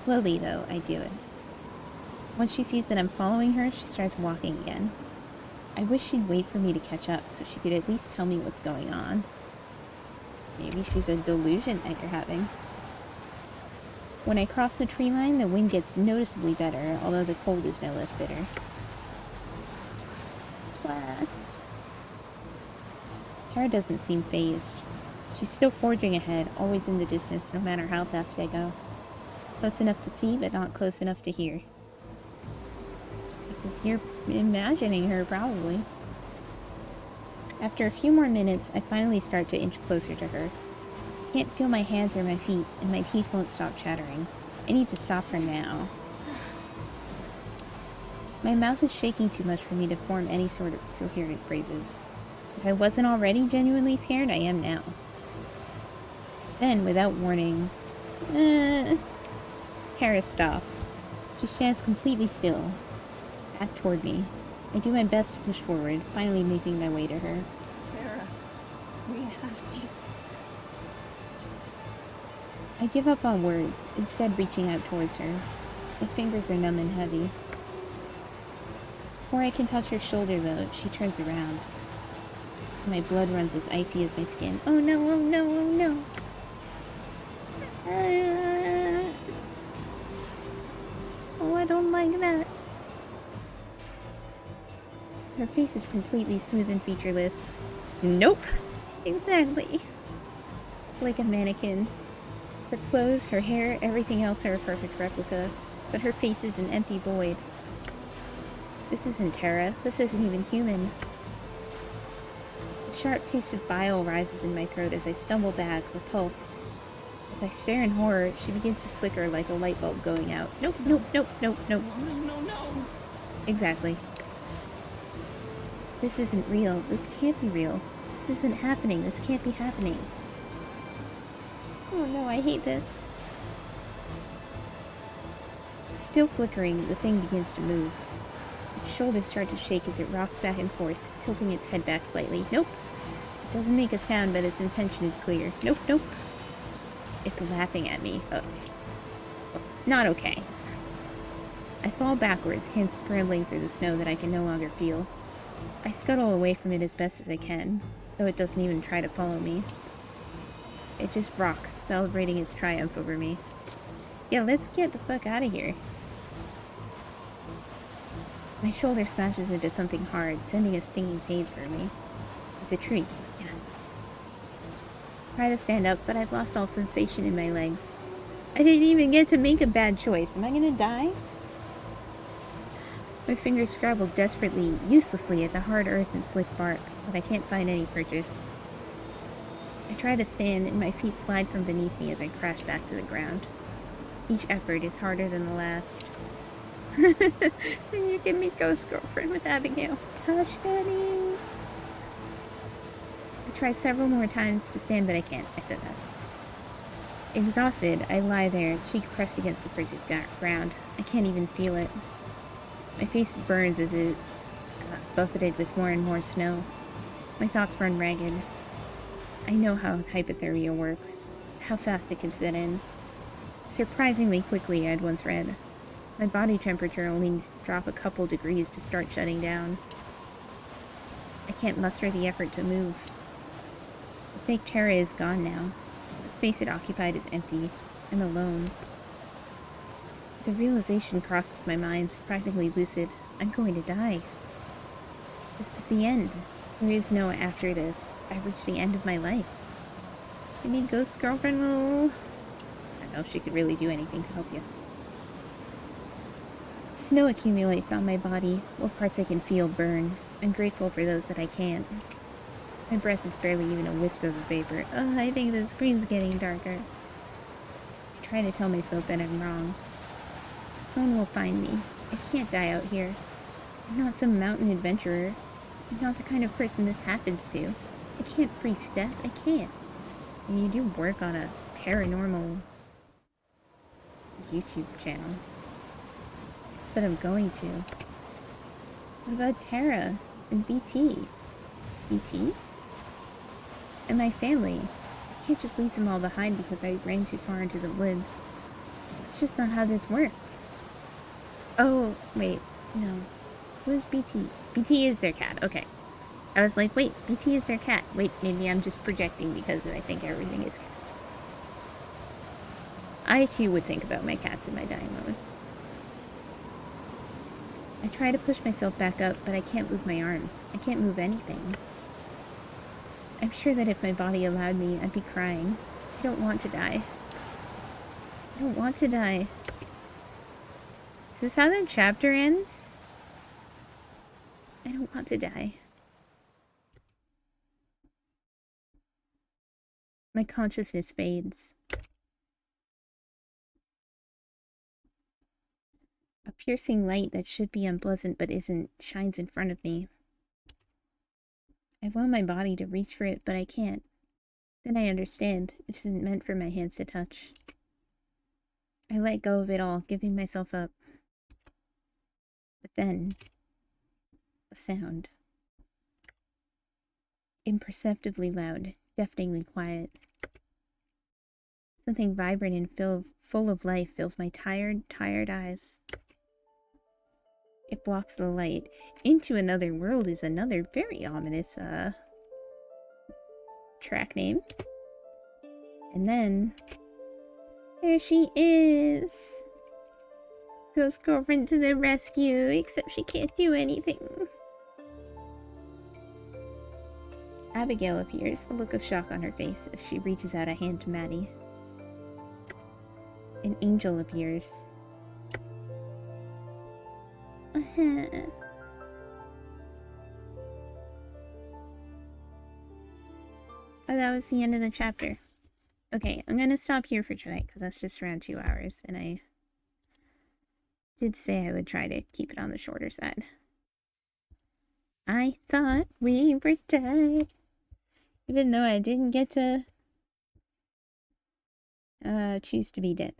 Slowly, though, I do it. Once she sees that I'm following her, she starts walking again. I wish she'd wait for me to catch up so she could at least tell me what's going on. Maybe she's a delusion that you're having. When I cross the tree line, the wind gets noticeably better, although the cold is no less bitter. Terra doesn't seem fazed. She's still forging ahead, always in the distance, no matter how fast I go. Close enough to see, but not close enough to hear. Because you're imagining her, probably. After a few more minutes, I finally start to inch closer to her. I can't feel my hands or my feet, and my teeth won't stop chattering. I need to stop her now. My mouth is shaking too much for me to form any sort of coherent phrases. If I wasn't already genuinely scared, I am now. Then, without warning, Terra stops. She stands completely still, back toward me. I do my best to push forward, finally making my way to her. Terra, we have to... I give up on words, instead reaching out towards her. My fingers are numb and heavy. Before I can touch her shoulder, though, she turns around. My blood runs as icy as my skin. Oh no, oh no, oh no! Oh, I don't like that. Her face is completely smooth and featureless. Nope! Exactly. Like a mannequin. Her clothes, her hair, everything else are a perfect replica, but her face is an empty void. This isn't Terra. This isn't even human. A sharp taste of bile rises in my throat as I stumble back, repulsed. As I stare in horror, she begins to flicker like a light bulb going out. Nope, nope, nope, nope, nope. No. Exactly. This isn't real. This can't be real. This isn't happening. This can't be happening. Oh no, I hate this. Still flickering, the thing begins to move. Its shoulders start to shake as it rocks back and forth, tilting its head back slightly. Nope. It doesn't make a sound, but its intention is clear. Nope, nope. It's laughing at me. Okay. Not okay. I fall backwards, hands scrambling through the snow that I can no longer feel. I scuttle away from it as best as I can, though it doesn't even try to follow me. It just rocks, celebrating its triumph over me. Yeah, let's get the fuck out of here. My shoulder smashes into something hard, sending a stinging pain through me. It's a tree. Yeah. Try to stand up, but I've lost all sensation in my legs. I didn't even get to make a bad choice. Am I gonna die? My fingers scrabble desperately, uselessly at the hard earth and slick bark, but I can't find any purchase. I try to stand, and my feet slide from beneath me as I crash back to the ground. Each effort is harder than the last. Then you give me ghost girlfriend with Abigail. Gosh, Daddy. I tried several more times to stand, but I can't. I said that. Exhausted, I lie there, cheek pressed against the frigid ground. I can't even feel it. My face burns as it's buffeted with more and more snow. My thoughts run ragged. I know how hypothermia works, how fast it can set in. Surprisingly quickly, I'd once read. My body temperature only needs to drop a couple degrees to start shutting down. I can't muster the effort to move. The fake terror is gone now. The space it occupied is empty. I'm alone. The realization crosses my mind, surprisingly lucid. I'm going to die. This is the end. There is no after this. I've reached the end of my life. Give me ghost girlfriend. I don't know if she could really do anything to help you. Snow accumulates on my body. What parts I can feel burn. I'm grateful for those that I can't. My breath is barely even a wisp of a vapor. Ugh, I think the screen's getting darker. I try to tell myself that I'm wrong. The phone will find me. I can't die out here. I'm not some mountain adventurer. I'm not the kind of person this happens to. I can't freeze to death. I can't. And you do work on a paranormal YouTube channel. But I'm going to. What about Tara and BT? BT? And my family. I can't just leave them all behind because I ran too far into the woods. That's just not how this works. Oh, wait. No. Who's BT? BT is their cat. Okay. I was like, wait, BT is their cat. Wait, maybe I'm just projecting because I think everything is cats. I too would think about my cats in my dying moments. I try to push myself back up, but I can't move my arms. I can't move anything. I'm sure that if my body allowed me, I'd be crying. I don't want to die. I don't want to die. Is this how the chapter ends? I don't want to die. My consciousness fades. A piercing light that should be unpleasant but isn't shines in front of me. I want my body to reach for it, but I can't. Then I understand. It isn't meant for my hands to touch. I let go of it all, giving myself up. But then, a sound. Imperceptibly loud, deafeningly quiet. Something vibrant and full of life fills my tired eyes. It blocks the light. Into Another World is another very ominous, track name. And then, there she is! Ghost girlfriend to the rescue, except she can't do anything. Abigail appears, a look of shock on her face as she reaches out a hand to Madi. An angel appears. Oh, that was the end of the chapter. Okay, I'm gonna stop here for tonight because that's just around 2 hours, and I did say I would try to keep it on the shorter side. I thought we were dead, even though I didn't get to choose to be dead.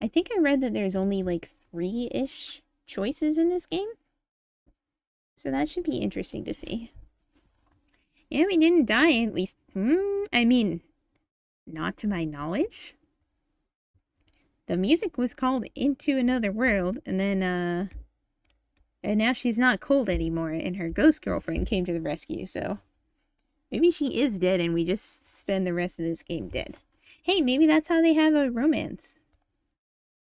I think I read that there's only like 3-ish choices in this game. So that should be interesting to see. Yeah, we didn't die, at least. I mean, not to my knowledge. The music was called Into Another World, and then, and now she's not cold anymore, and her ghost girlfriend came to the rescue, so maybe she is dead and we just spend the rest of this game dead. Hey, maybe that's how they have a romance.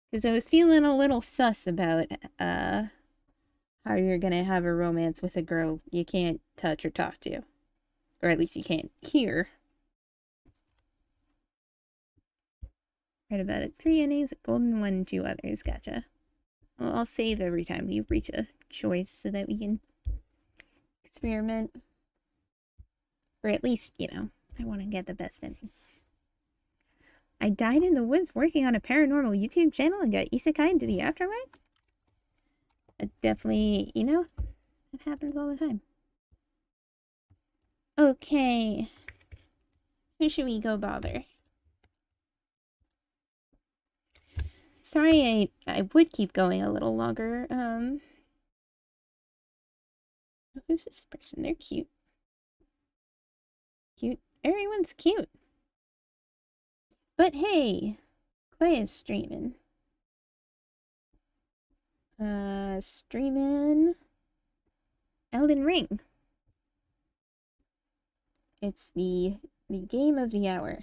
Because I was feeling a little sus about, how you're gonna have a romance with a girl you can't touch or talk to. Or at least you can't hear. Read about it. 3 endings, a golden one, and 2 others. Gotcha. Well, I'll save every time we reach a choice so that we can experiment. Or at least, you know, I want to get the best ending. I died in the woods working on a paranormal YouTube channel and got isekai into the afterlife? Definitely, you know, that happens all the time. Okay. Who should we go bother? Sorry, I would keep going a little longer. Who's this person? They're cute. Cute. Everyone's cute. But hey, Clay is streaming. Streaming Elden Ring. It's the game of the hour.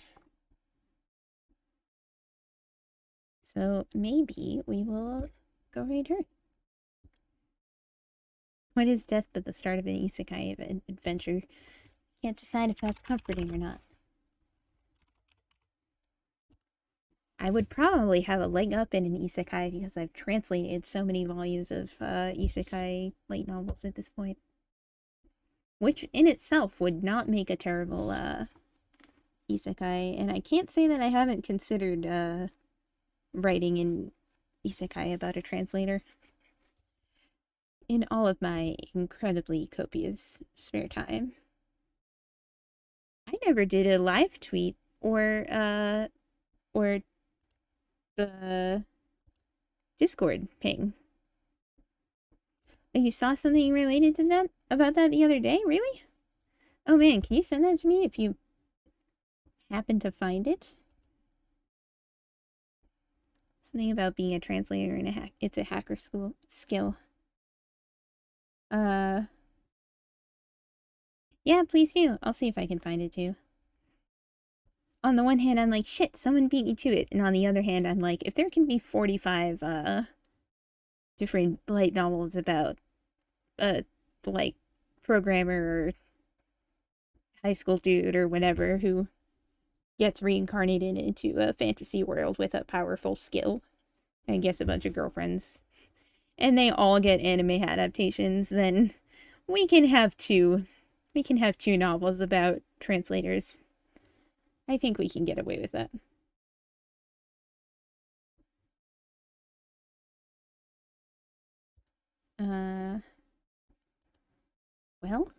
So maybe we will go raid her. What is death but the start of an isekai adventure? Can't decide if that's comforting or not. I would probably have a leg up in an isekai because I've translated so many volumes of isekai light novels at this point. Which in itself would not make a terrible isekai. And I can't say that I haven't considered writing an isekai about a translator. In all of my incredibly copious spare time. I never did a live tweet or the Discord ping. Oh, you saw something related to that about that the other day? Really? Oh man, can you send that to me if you happen to find it? Something about being a translator and it's a hacker skill. Yeah, please do. I'll see if I can find it too. On the one hand, I'm like, shit, someone beat me to it. And on the other hand, I'm like, if there can be 45, different light novels about, like, programmer or high school dude or whatever who gets reincarnated into a fantasy world with a powerful skill and gets a bunch of girlfriends, and they all get anime adaptations, then we can have two novels about translators. I think we can get away with that. Well,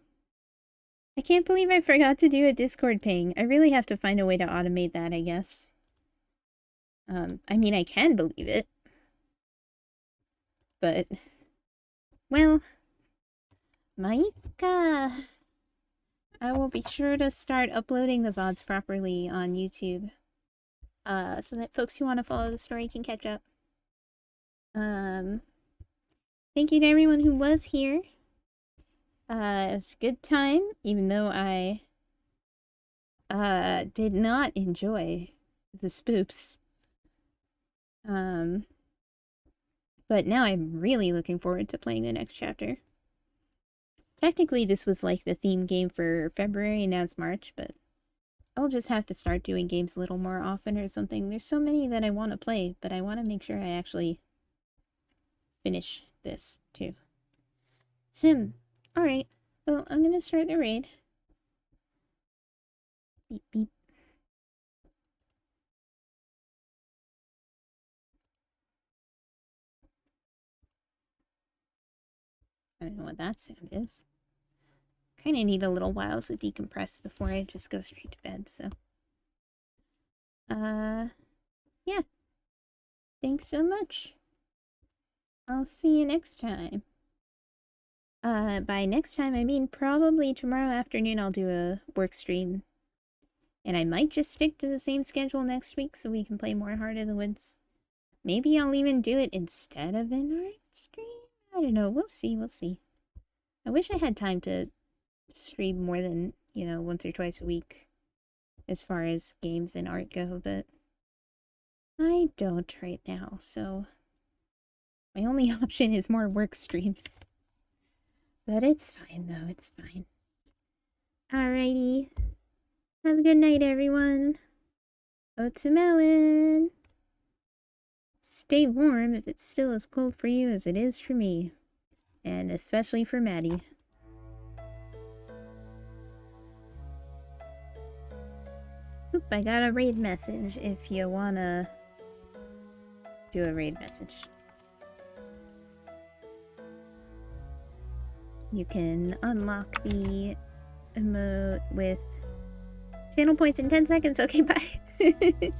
I can't believe I forgot to do a Discord ping. I really have to find a way to automate that, I guess. I mean, I can believe it. But, well, Maika. I will be sure to start uploading the VODs properly on YouTube. So that folks who want to follow the story can catch up. Thank you to everyone who was here. It was a good time, even though I did not enjoy the spoops. But now I'm really looking forward to playing the next chapter. Technically, this was like the theme game for February, and now it's March, but I'll just have to start doing games a little more often or something. There's so many that I want to play, but I want to make sure I actually finish this, too. Alright. Well, I'm gonna start the raid. Beep, beep. I don't know what that sound is. Kind of need a little while to decompress before I just go straight to bed, so. Yeah. Thanks so much. I'll see you next time. By next time, I mean probably tomorrow afternoon I'll do a work stream. And I might just stick to the same schedule next week so we can play more Heart of the Woods. Maybe I'll even do it instead of an art stream? I don't know. We'll see. We'll see. I wish I had time to stream more than, you know, once or twice a week as far as games and art go, but I don't right now, so my only option is more work streams. But it's fine, though. It's fine. Alrighty. Have a good night, everyone. Oats and melon. Stay warm if it's still as cold for you as it is for me. And especially for Maddie. Oop, I got a raid message if you wanna do a raid message. You can unlock the emote with channel points in 10 seconds. Okay, bye.